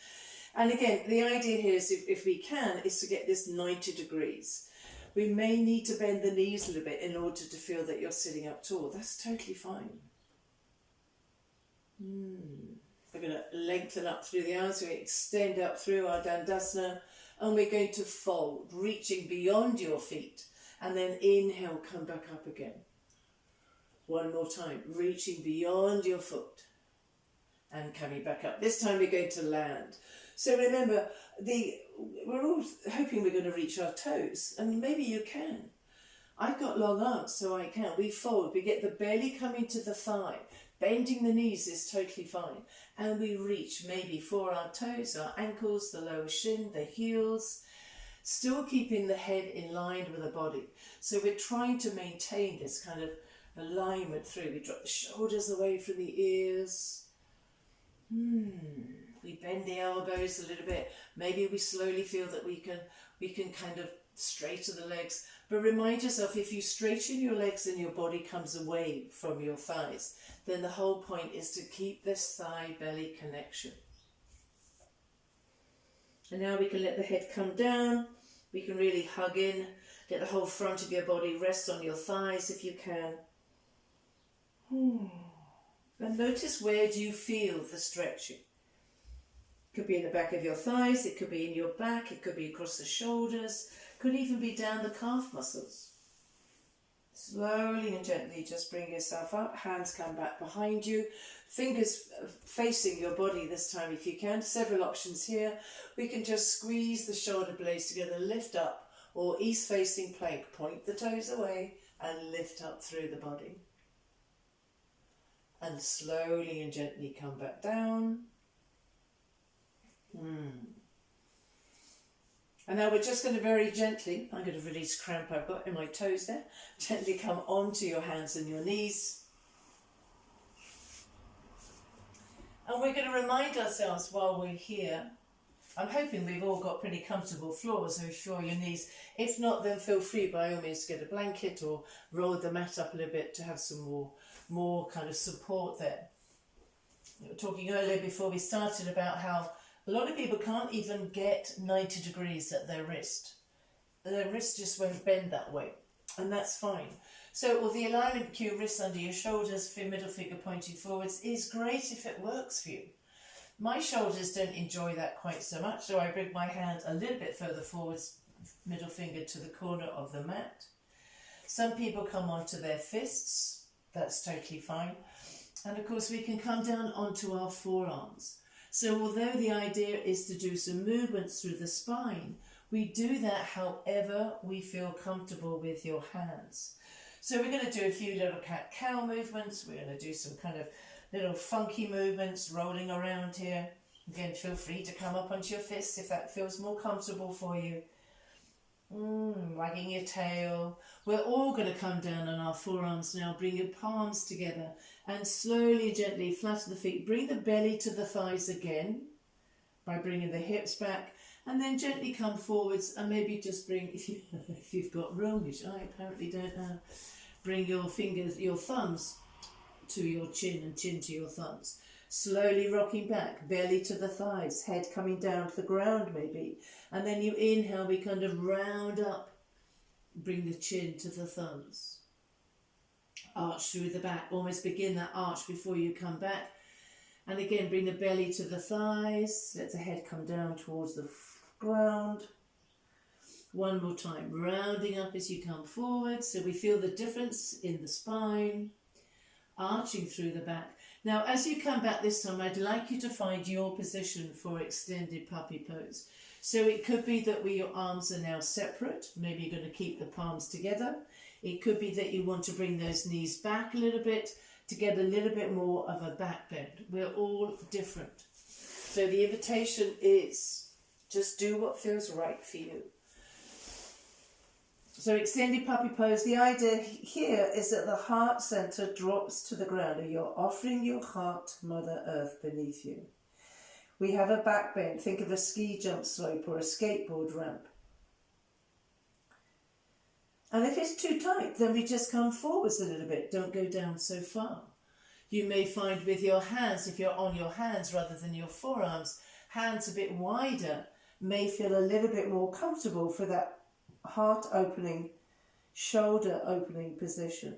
And again, the idea here is if we can, is to get this 90 degrees. We may need to bend the knees a little bit in order to feel that you're sitting up tall. That's totally fine. We're going to lengthen up through the arms. We extend up through our Dandasana. And we're going to fold, reaching beyond your feet. And then inhale, come back up again. One more time, reaching beyond your foot. And coming back up. This time we're going to land. So remember, we're all hoping we're going to reach our toes. And maybe you can. I've got long arms, so I can. We fold, we get the belly coming to the thigh. Bending the knees is totally fine. And we reach maybe for our toes, our ankles, the lower shin, the heels. Still keeping the head in line with the body. So we're trying to maintain this kind of alignment through. We drop the shoulders away from the ears. We bend the elbows a little bit. Maybe we slowly feel that we can kind of straighten the legs. But remind yourself, if you straighten your legs and your body comes away from your thighs, then the whole point is to keep this thigh-belly connection. And now we can let the head come down. We can really hug in. Let the whole front of your body rest on your thighs if you can. And notice, where do you feel the stretching? It could be in the back of your thighs, it could be in your back, it could be across the shoulders, it could even be down the calf muscles. Slowly and gently just bring yourself up, hands come back behind you, fingers facing your body this time if you can. Several options here. We can just squeeze the shoulder blades together, lift up, or east facing plank, point the toes away and lift up through the body. And slowly and gently come back down. And now we're just going to very gently, I'm going to release cramp I've got in my toes there, gently come onto your hands and your knees. And we're going to remind ourselves while we're here, I'm hoping we've all got pretty comfortable floors, so assure your knees. If not, then feel free by all means to get a blanket or roll the mat up a little bit to have some more kind of support there. We were talking earlier before we started about how a lot of people can't even get 90 degrees at their wrist. Their wrist just won't bend that way, and that's fine. So with the alignment cue, wrists under your shoulders, middle finger pointing forwards, is great if it works for you. My shoulders don't enjoy that quite so much, so I bring my hand a little bit further forwards, middle finger to the corner of the mat. Some people come onto their fists, that's totally fine. And of course we can come down onto our forearms. So although the idea is to do some movements through the spine, we do that however we feel comfortable with your hands. So we're going to do a few little cat-cow movements. We're going to do some kind of little funky movements, rolling around here. Again, feel free to come up onto your fists if that feels more comfortable for you. Wagging your tail. We're all going to come down on our forearms now. Bring your palms together and slowly, gently flatten the feet. Bring the belly to the thighs again by bringing the hips back, and then gently come forwards and maybe just bring, if you've got room, which I apparently don't have, bring your fingers, your thumbs to your chin and chin to your thumbs. Slowly rocking back, belly to the thighs, head coming down to the ground maybe. And then you inhale, we kind of round up, bring the chin to the thumbs. Arch through the back, almost begin that arch before you come back. And again, bring the belly to the thighs, let the head come down towards the ground. One more time, rounding up as you come forward, so we feel the difference in the spine, arching through the back. Now, as you come back this time, I'd like you to find your position for extended puppy pose. So it could be that your arms are now separate. Maybe you're going to keep the palms together. It could be that you want to bring those knees back a little bit to get a little bit more of a back bend. We're all different. So the invitation is just do what feels right for you. So extended puppy pose, the idea here is that the heart center drops to the ground and you're offering your heart to Mother Earth beneath you. We have a back bend. Think of a ski jump slope or a skateboard ramp. And if it's too tight, then we just come forwards a little bit. Don't go down so far. You may find with your hands, if you're on your hands rather than your forearms, hands a bit wider may feel a little bit more comfortable for that heart opening, shoulder opening position.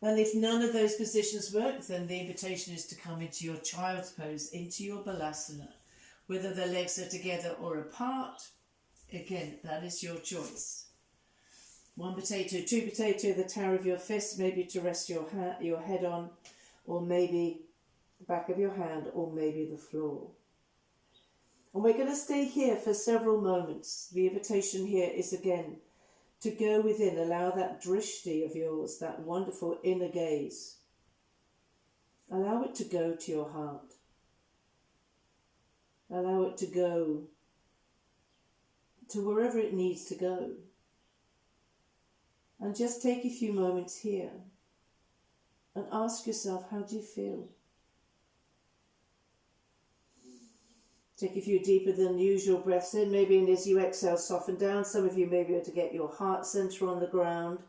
And if none of those positions work, then the invitation is to come into your child's pose, into your balasana. Whether the legs are together or apart, again, that is your choice. One potato, two potato, the tower of your fist, maybe to rest your head on, or maybe the back of your hand, or maybe the floor. And we're going to stay here for several moments. The invitation here is again to go within, allow that drishti of yours, that wonderful inner gaze. Allow it to go to your heart. Allow it to go to wherever it needs to go. And just take a few moments here and ask yourself, how do you feel? Take a few deeper than usual breaths in, maybe, and as you exhale, soften down. Some of you may be able to get your heart center on the ground.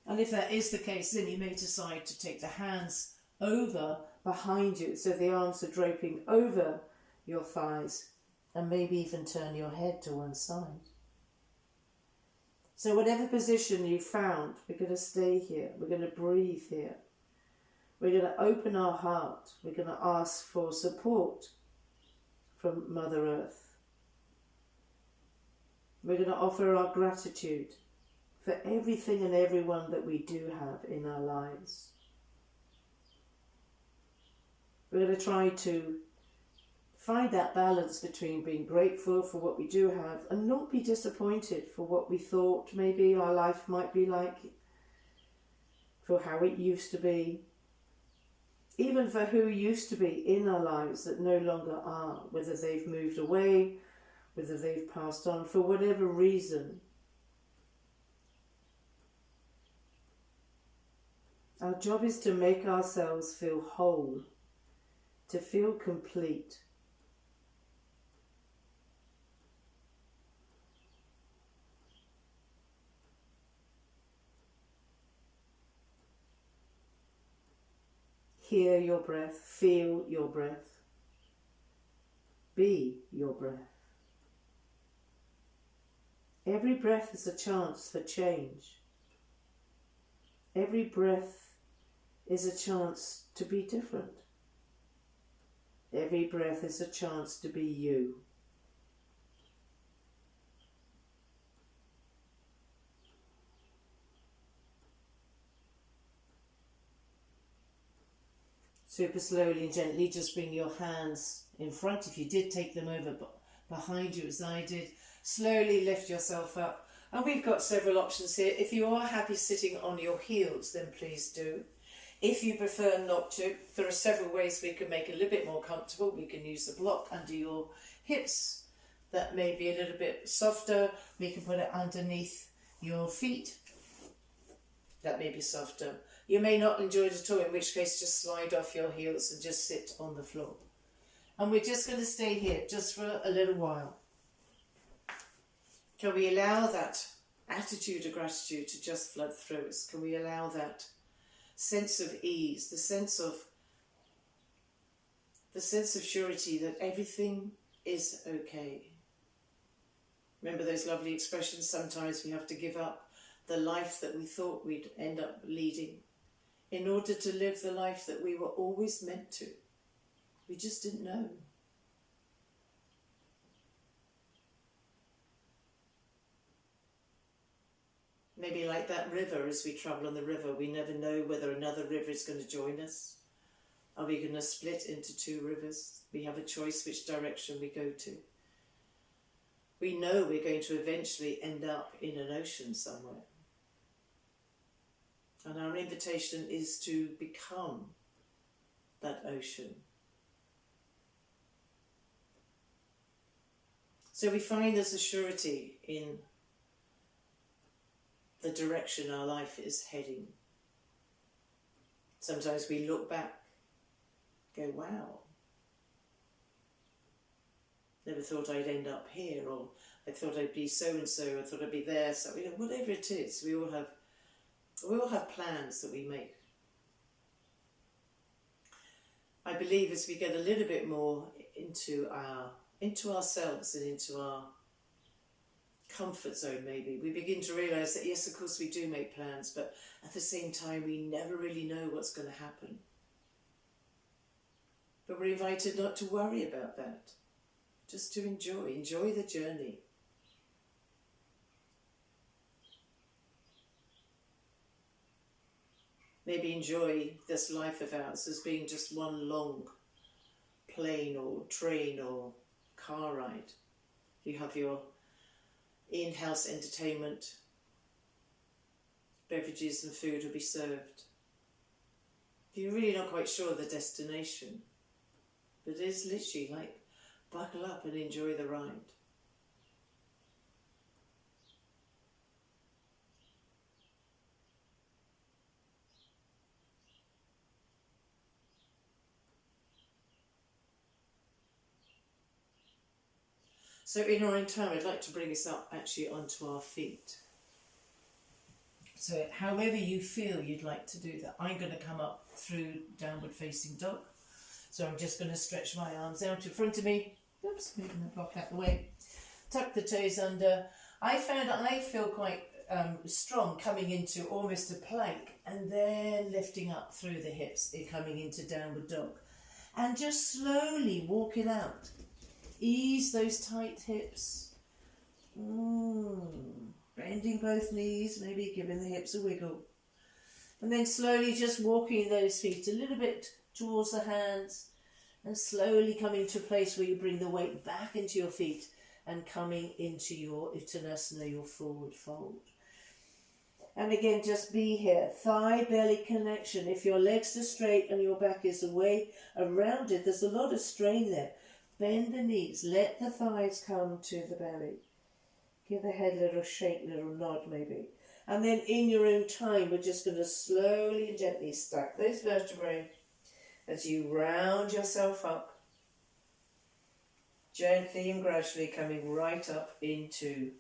And if that is the case, then you may decide to take the hands over behind you, so the arms are draping over your thighs, and maybe even turn your head to one side. So whatever position you found, we're going to stay here. We're going to breathe here. We're going to open our heart. We're going to ask for support from Mother Earth. We're going to offer our gratitude for everything and everyone that we do have in our lives. We're going to try to find that balance between being grateful for what we do have and not be disappointed for what we thought maybe our life might be like, for how it used to be, even for who used to be in our lives that no longer are, whether they've moved away, whether they've passed on, for whatever reason. Our job is to make ourselves feel whole, to feel complete. Hear your breath, feel your breath, be your breath. Every breath is a chance for change. Every breath is a chance to be different. Every breath is a chance to be you. Super slowly and gently, just bring your hands in front. If you did take them over behind you as I did, slowly lift yourself up. And we've got several options here. If you are happy sitting on your heels, then please do. If you prefer not to, there are several ways we can make it a little bit more comfortable. We can use the block under your hips. That may be a little bit softer. We can put it underneath your feet. That may be softer. You may not enjoy it at all, in which case just slide off your heels and just sit on the floor. And we're just going to stay here just for a little while. Can we allow that attitude of gratitude to just flood through us? Can we allow that sense of ease, the sense of surety that everything is okay? Remember those lovely expressions, sometimes we have to give up the life that we thought we'd end up leading in order to live the life that we were always meant to. We just didn't know. Maybe like that river, as we travel on the river, we never know whether another river is going to join us. Are we going to split into two rivers? We have a choice which direction we go to. We know we're going to eventually end up in an ocean somewhere. And our invitation is to become that ocean. So we find there's a surety in the direction our life is heading. Sometimes we look back, go, wow, never thought I'd end up here, or I thought I'd be so-and-so, I thought I'd be there, so whatever it is, we all have plans that we make. I believe as we get a little bit more into ourselves and into our comfort zone, maybe, we begin to realise that yes, of course we do make plans, but at the same time we never really know what's going to happen. But we're invited not to worry about that, just to enjoy the journey. Maybe enjoy this life of ours as being just one long plane or train or car ride. You have your in-house entertainment, beverages and food will be served. You're really not quite sure of the destination, but it is literally like buckle up and enjoy the ride. So in our own time, I'd like to bring us up actually onto our feet. So however you feel you'd like to do that, I'm going to come up through downward facing dog. So I'm just going to stretch my arms out in front of me. Oops, moving the block out the way. Tuck the toes under. I found that I feel quite strong coming into almost a plank and then lifting up through the hips, coming into downward dog. And just slowly walk it out. Ease those tight hips. Bending both knees, maybe giving the hips a wiggle. And then slowly just walking those feet a little bit towards the hands and slowly coming to a place where you bring the weight back into your feet and coming into your Uttanasana, your forward fold. And again, just be here. Thigh-belly connection. If your legs are straight and your back is away around it, there's a lot of strain there. Bend the knees, let the thighs come to the belly. Give the head a little shake, little nod maybe. And then in your own time, we're just going to slowly and gently stack those vertebrae as you round yourself up. Gently and gradually coming right up into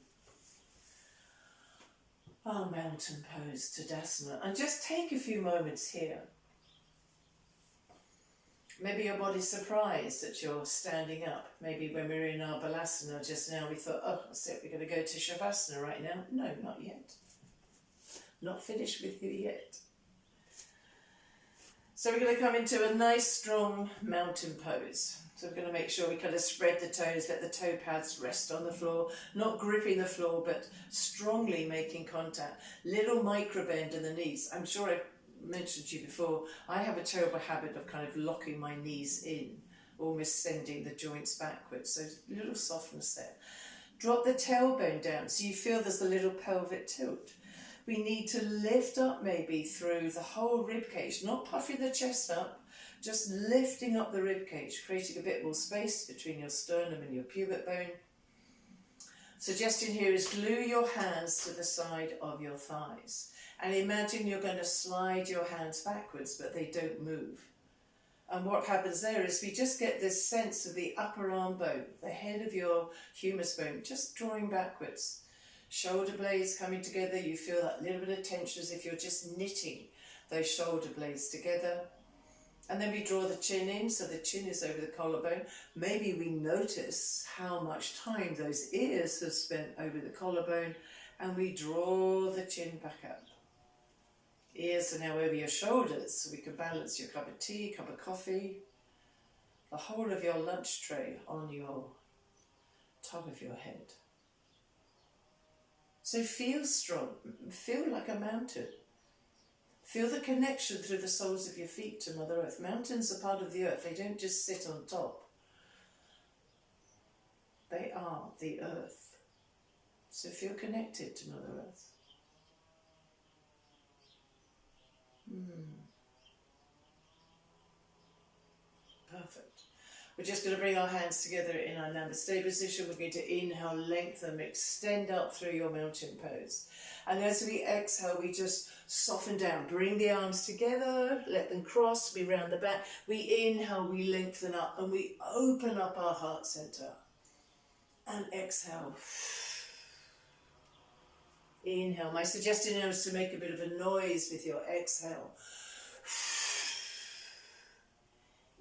our mountain pose, Tadasana. And just take a few moments here. Maybe your body's surprised that you're standing up. Maybe when we were in our Balasana just now, we thought, oh, that's it, we're going to go to Shavasana right now. No, not yet. Not finished with you yet. So we're going to come into a nice, strong mountain pose. So we're going to make sure we kind of spread the toes, let the toe pads rest on the floor, not gripping the floor, but strongly making contact. Little micro bend in the knees. I'm sure I've mentioned to you before, I have a terrible habit of kind of locking my knees in, almost sending the joints backwards, so a little softness there. Drop the tailbone down so you feel there's a little pelvic tilt. We need to lift up maybe through the whole rib cage, not puffing the chest up, just lifting up the rib cage, creating a bit more space between your sternum and your pubic bone. Suggestion here is glue your hands to the side of your thighs and imagine you're going to slide your hands backwards but they don't move. And what happens there is we just get this sense of the upper arm bone, the head of your humerus bone, just drawing backwards. Shoulder blades coming together, you feel that little bit of tension as if you're just knitting those shoulder blades together. And then we draw the chin in, so the chin is over the collarbone. Maybe we notice how much time those ears have spent over the collarbone, and we draw the chin back up. Ears are now over your shoulders, so we can balance your cup of tea, cup of coffee, the whole of your lunch tray on your top of your head. So feel strong, feel like a mountain. Feel the connection through the soles of your feet to Mother Earth. Mountains are part of the earth, they don't just sit on top. They are the earth. So feel connected to Mother Earth. Perfect. We're just going to bring our hands together in our Namaste position. We're going to inhale, lengthen, extend up through your mountain pose. And as we exhale, we just soften down. Bring the arms together, let them cross, we round the back. We inhale, we lengthen up, and we open up our heart center. And exhale. Inhale. My suggestion now is to make a bit of a noise with your exhale.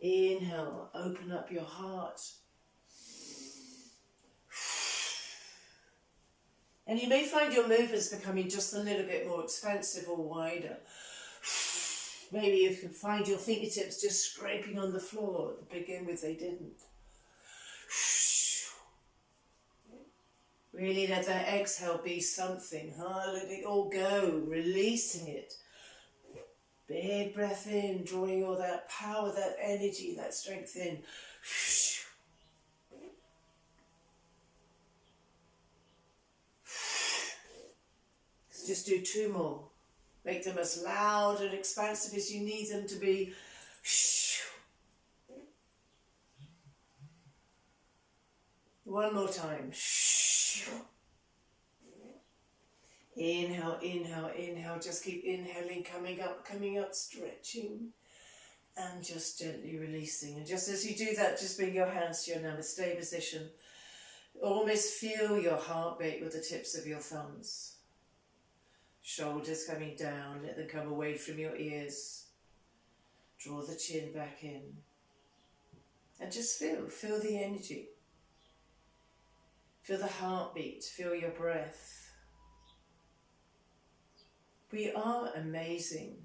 Inhale, open up your heart. And you may find your movements becoming just a little bit more expansive or wider. Maybe you can find your fingertips just scraping on the floor. To begin with, they didn't. Really let that exhale be something. Let it all go, releasing it. Big breath in, drawing all that power, that energy, that strength in. Let's just do 2 more. Make them as loud and expansive as you need them to be. One more time. Inhale, inhale, inhale. Just keep inhaling, coming up, stretching. And just gently releasing. And just as you do that, just bring your hands to your Namaste position. Almost feel your heartbeat with the tips of your thumbs. Shoulders coming down, let them come away from your ears. Draw the chin back in. And just feel the energy. Feel the heartbeat, feel your breath. We are amazing.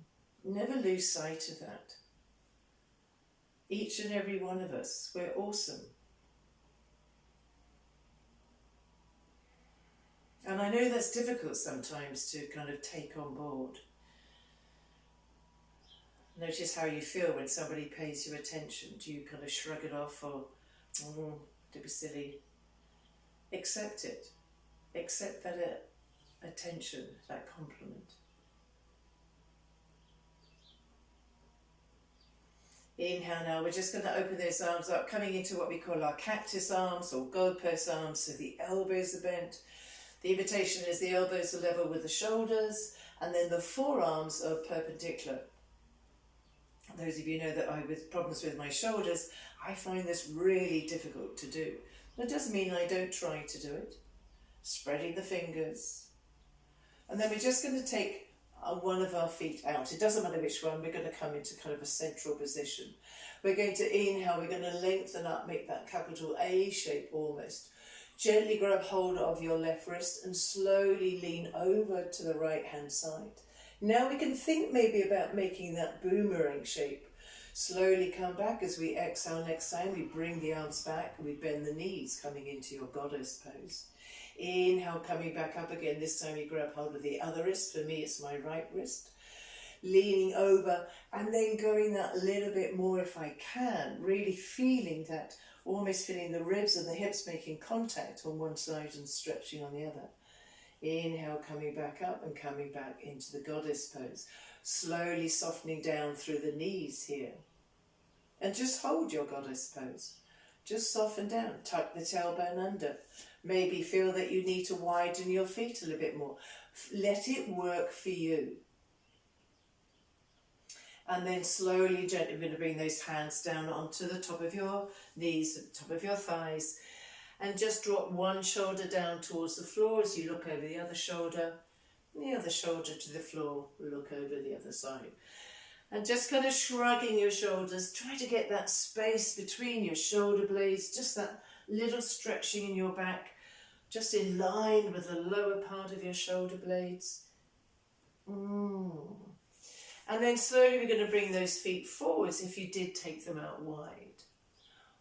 Never lose sight of that. Each and every one of us, we're awesome. And I know that's difficult sometimes to kind of take on board. Notice how you feel when somebody pays you attention. Do you kind of shrug it off or, don't be silly? Accept it. Accept that attention, that compliment. Inhale now, we're just going to open those arms up, coming into what we call our cactus arms or goalpost arms, so the elbows are bent. The invitation is the elbows are level with the shoulders, and then the forearms are perpendicular. Those of you know that I with problems with my shoulders, I find this really difficult to do. That doesn't mean I don't try to do it. Spreading the fingers. And then we're just going to take one of our feet out. It doesn't matter which one, we're going to come into kind of a central position. We're going to inhale, we're going to lengthen up, make that capital A shape almost. Gently grab hold of your left wrist and slowly lean over to the right hand side. Now we can think maybe about making that boomerang shape. Slowly come back as we exhale. Next time we bring the arms back and we bend the knees, coming into your goddess pose. Inhale, coming back up again. This time you grab hold of the other wrist. For me, it's my right wrist. Leaning over and then going that little bit more if I can. Really feeling that almost feeling the ribs and the hips making contact on one side and stretching on the other. Inhale, coming back up and coming back into the goddess pose. Slowly softening down through the knees here. And just hold your goddess pose. Just soften down, tuck the tailbone under. Maybe feel that you need to widen your feet a little bit more. Let it work for you. And then slowly, gently, we're going to bring those hands down onto the top of your knees, the top of your thighs. And just drop one shoulder down towards the floor as you look over the other shoulder. The other shoulder to the floor, look over the other side. And just kind of shrugging your shoulders, try to get that space between your shoulder blades, just that little stretching in your back, just in line with the lower part of your shoulder blades. And then slowly we're going to bring those feet forwards if you did take them out wide.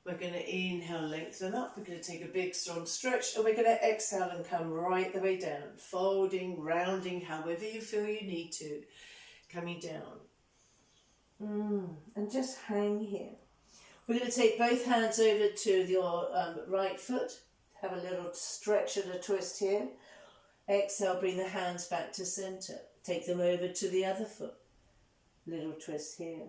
We're going to inhale, lengthen up. We're going to take a big, strong stretch. And we're going to exhale and come right the way down. Folding, rounding, however you feel you need to. Coming down. And just hang here. We're going to take both hands over to your right foot. Have a little stretch and a twist here. Exhale, bring the hands back to center. Take them over to the other foot. Little twist here.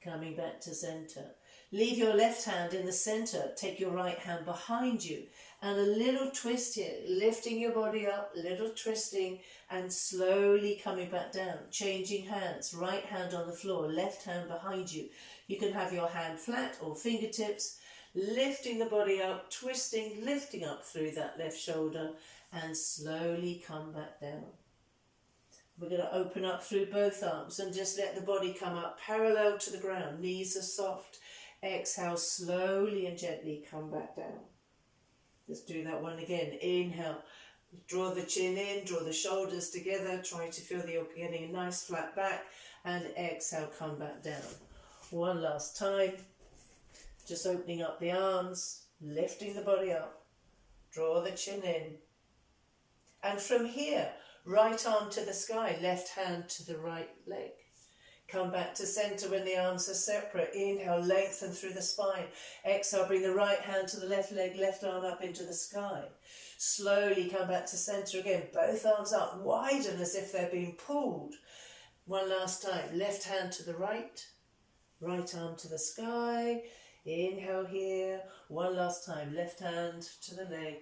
Coming back to center. Leave your left hand in the center. Take your right hand behind you. And a little twist here. Lifting your body up, little twisting, and slowly coming back down. Changing hands. Right hand on the floor, left hand behind you. You can have your hand flat or fingertips. Lifting the body up, twisting, lifting up through that left shoulder, and slowly come back down. We're going to open up through both arms and just let the body come up parallel to the ground. Knees are soft. Exhale, slowly and gently come back down. Let's do that one again. Inhale, draw the chin in, draw the shoulders together. Try to feel that you're getting a nice flat back. And exhale, come back down. One last time. Just opening up the arms, lifting the body up. Draw the chin in. And from here, right arm to the sky, left hand to the right leg. Come back to center when the arms are separate. Inhale, lengthen through the spine. Exhale, bring the right hand to the left leg, left arm up into the sky. Slowly come back to center again. Both arms up, widen as if they're being pulled. One last time. Left hand to the right. Right arm to the sky. Inhale here. One last time. Left hand to the leg.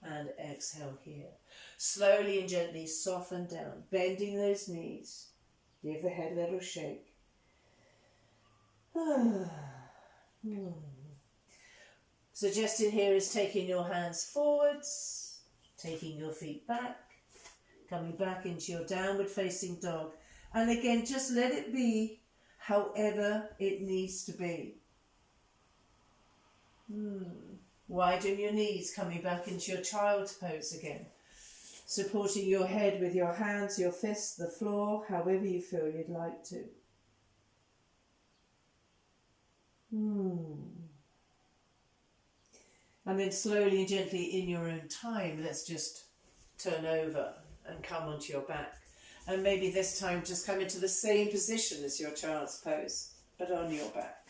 And exhale here. Slowly and gently soften down. Bending those knees. Give the head a little shake. Suggestion here is taking your hands forwards, taking your feet back, coming back into your downward facing dog. And again, just let it be however it needs to be. Widen your knees, coming back into your child's pose again. Supporting your head with your hands, your fists, the floor, however you feel you'd like to. And then slowly and gently in your own time, let's just turn over and come onto your back. And maybe this time just come into the same position as your child's pose, but on your back.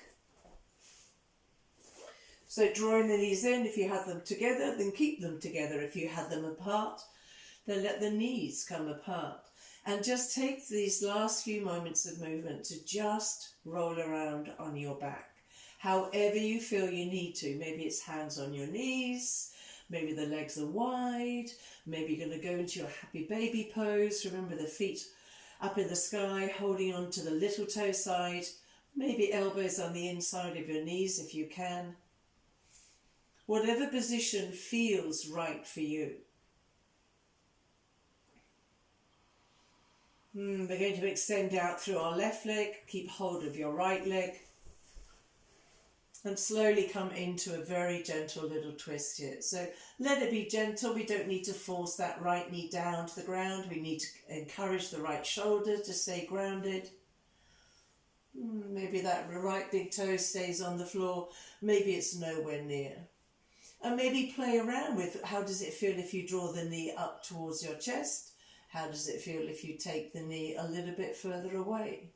So drawing the knees in, if you have them together, then keep them together. If you have them apart, then let the knees come apart. And just take these last few moments of movement to just roll around on your back. However you feel you need to. Maybe it's hands on your knees. Maybe the legs are wide. Maybe you're going to go into your happy baby pose. Remember the feet up in the sky, holding on to the little toe side. Maybe elbows on the inside of your knees if you can. Whatever position feels right for you. We're going to extend out through our left leg, keep hold of your right leg, and slowly come into a very gentle little twist here. So let it be gentle. We don't need to force that right knee down to the ground. We need to encourage the right shoulder to stay grounded. Maybe that right big toe stays on the floor. Maybe it's nowhere near. And maybe play around with how does it feel if you draw the knee up towards your chest? How does it feel if you take the knee a little bit further away?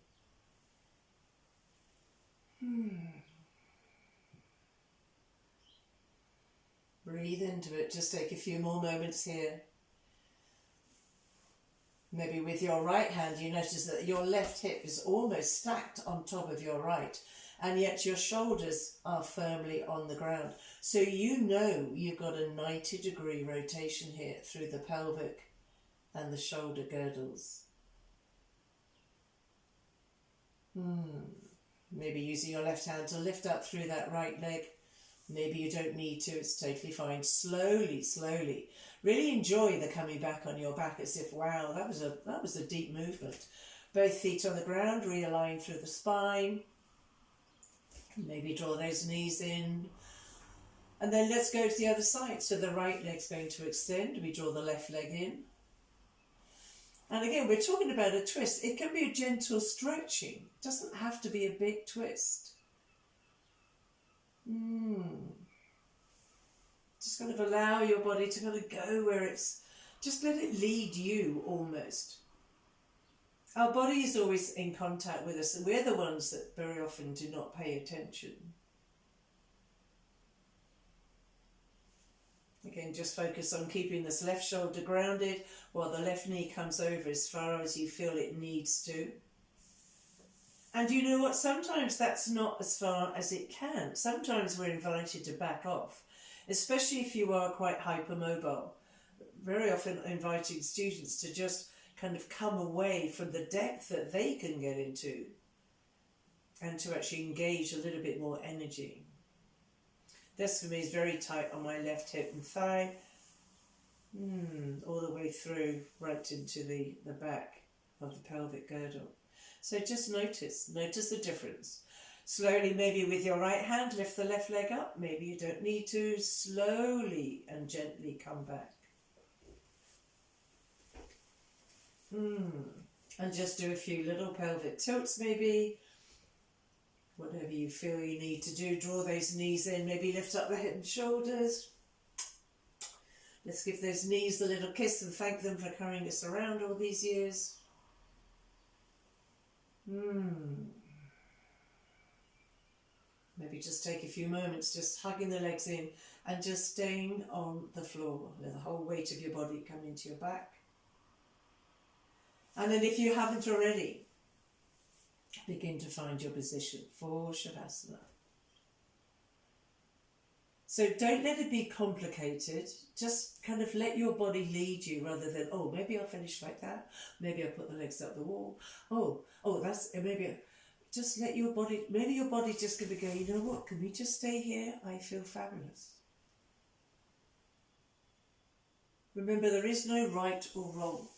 Breathe into it. Just take a few more moments here. Maybe with your right hand you notice that your left hip is almost stacked on top of your right, and yet your shoulders are firmly on the ground. So you know you've got a 90-degree rotation here through the pelvic and the shoulder girdles. Maybe using your left hand to lift up through that right leg. Maybe you don't need to, it's totally fine. Slowly, slowly. Really enjoy the coming back on your back as if, wow, that was a deep movement. Both feet on the ground, realign through the spine. Maybe draw those knees in. And then let's go to the other side. So the right leg's going to extend. We draw the left leg in. And again, we're talking about a twist. It can be a gentle stretching. It doesn't have to be a big twist. Just kind of allow your body to kind of go where it's, just let it lead you almost. Our body is always in contact with us, and we're the ones that very often do not pay attention. Again, just focus on keeping this left shoulder grounded while the left knee comes over as far as you feel it needs to. And you know what? Sometimes that's not as far as it can. Sometimes we're invited to back off, especially if you are quite hypermobile. Very often inviting students to just kind of come away from the depth that they can get into and to actually engage a little bit more energy. This for me is very tight on my left hip and thigh, all the way through right into the back of the pelvic girdle. So just notice the difference. Slowly, maybe with your right hand, lift the left leg up. Maybe you don't need to. Slowly and gently come back. And just do a few little pelvic tilts maybe. Whatever you feel you need to do. Draw those knees in. Maybe lift up the head and shoulders. Let's give those knees a little kiss and thank them for carrying us around all these years. Maybe just take a few moments just hugging the legs in and just staying on the floor. Let the whole weight of your body come into your back. And then if you haven't already, begin to find your position for Shavasana. So don't let it be complicated. Just kind of let your body lead you rather than, oh, maybe I'll finish like that. Maybe I'll put the legs up the wall. Just let your body, maybe your body's just going to go, you know what, can we just stay here? I feel fabulous. Remember, there is no right or wrong.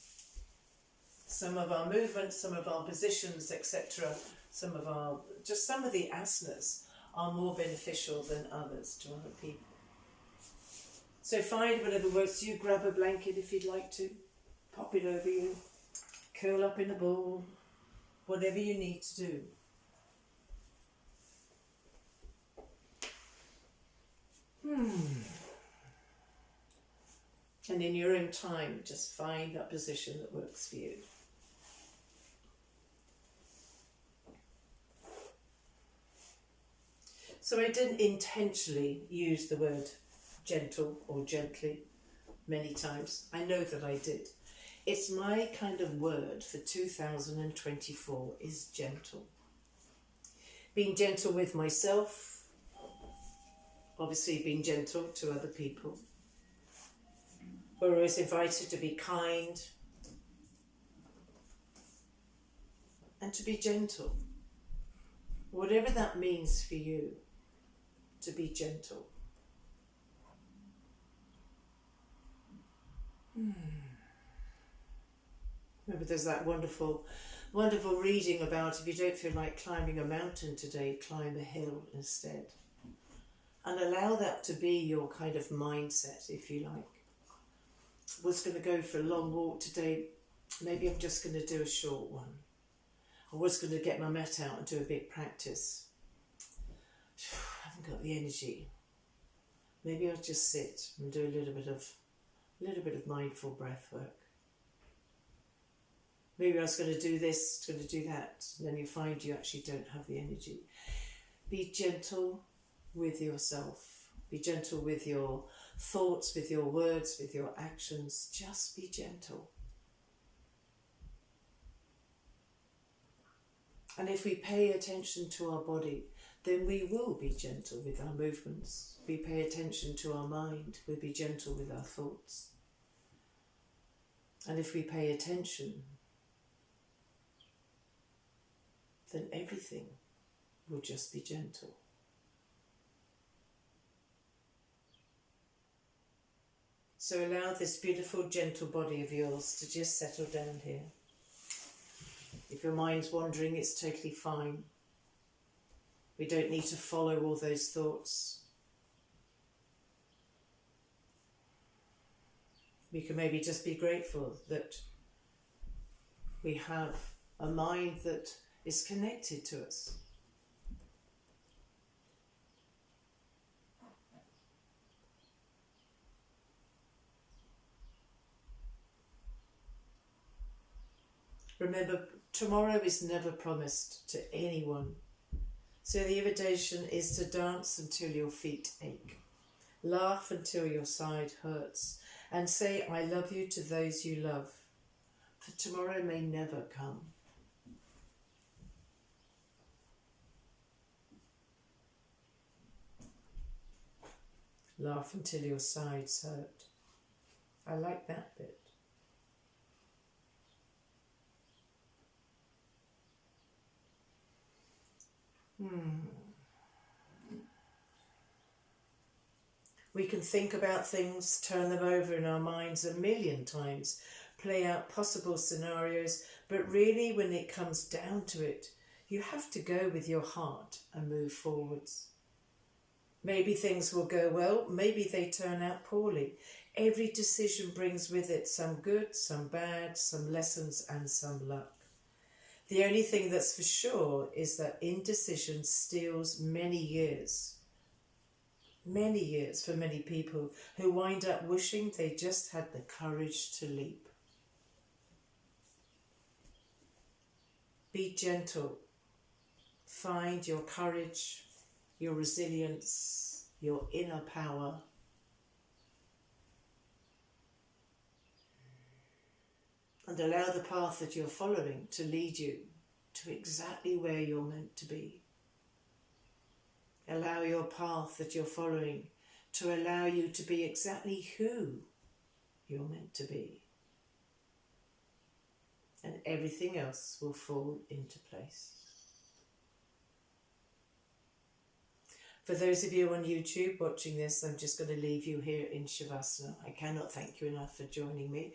Some of our movements, some of our positions, etc., some of the asanas are more beneficial than others to other people. So find whatever works. You grab a blanket if you'd like to, pop it over you, curl up in a ball, whatever you need to do. And in your own time, just find that position that works for you. So I didn't intentionally use the word gentle or gently many times. I know that I did. It's my kind of word for 2024 is gentle. Being gentle with myself, obviously being gentle to other people. We're always invited to be kind and to be gentle. Whatever that means for you, to be gentle. Remember, there's that wonderful reading about if you don't feel like climbing a mountain today, climb a hill instead. And allow that to be your kind of mindset, if you like. I was going to go for a long walk today, maybe I'm just going to do a short one. I was going to get my mat out and do a bit of practice. I haven't got the energy. Maybe I'll just sit and do a little bit of mindful breath work. Maybe I was going to do this, going to do that, and then you find you actually don't have the energy. Be gentle with yourself. Be gentle with your thoughts, with your words, with your actions. Just be gentle. And if we pay attention to our body, then we will be gentle with our movements. If we pay attention to our mind, we'll be gentle with our thoughts. And if we pay attention, then everything will just be gentle. So allow this beautiful, gentle body of yours to just settle down here. If your mind's wandering, it's totally fine. We don't need to follow all those thoughts. We can maybe just be grateful that we have a mind that is connected to us. Remember, tomorrow is never promised to anyone. So the invitation is to dance until your feet ache. Laugh until your side hurts. And say, I love you to those you love. For tomorrow may never come. Laugh until your sides hurt. I like that bit. We can think about things, turn them over in our minds a million times, play out possible scenarios, but really when it comes down to it, you have to go with your heart and move forwards. Maybe things will go well, maybe they turn out poorly. Every decision brings with it some good, some bad, some lessons and some luck. The only thing that's for sure is that indecision steals many years for many people who wind up wishing they just had the courage to leap. Be gentle. Find your courage, your resilience, your inner power. And allow the path that you're following to lead you to exactly where you're meant to be. Allow your path that you're following to allow you to be exactly who you're meant to be. And everything else will fall into place. For those of you on YouTube watching this, I'm just going to leave you here in Shavasana. I cannot thank you enough for joining me.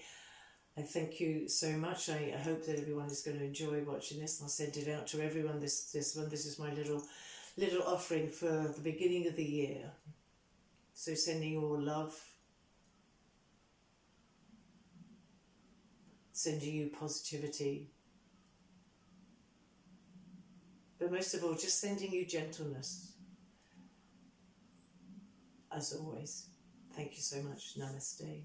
I thank you so much. I hope that everyone is going to enjoy watching this. I'll send it out to everyone. This one. This is my little offering for the beginning of the year. So sending you all love. Sending you positivity. But most of all, just sending you gentleness. As always. Thank you so much. Namaste.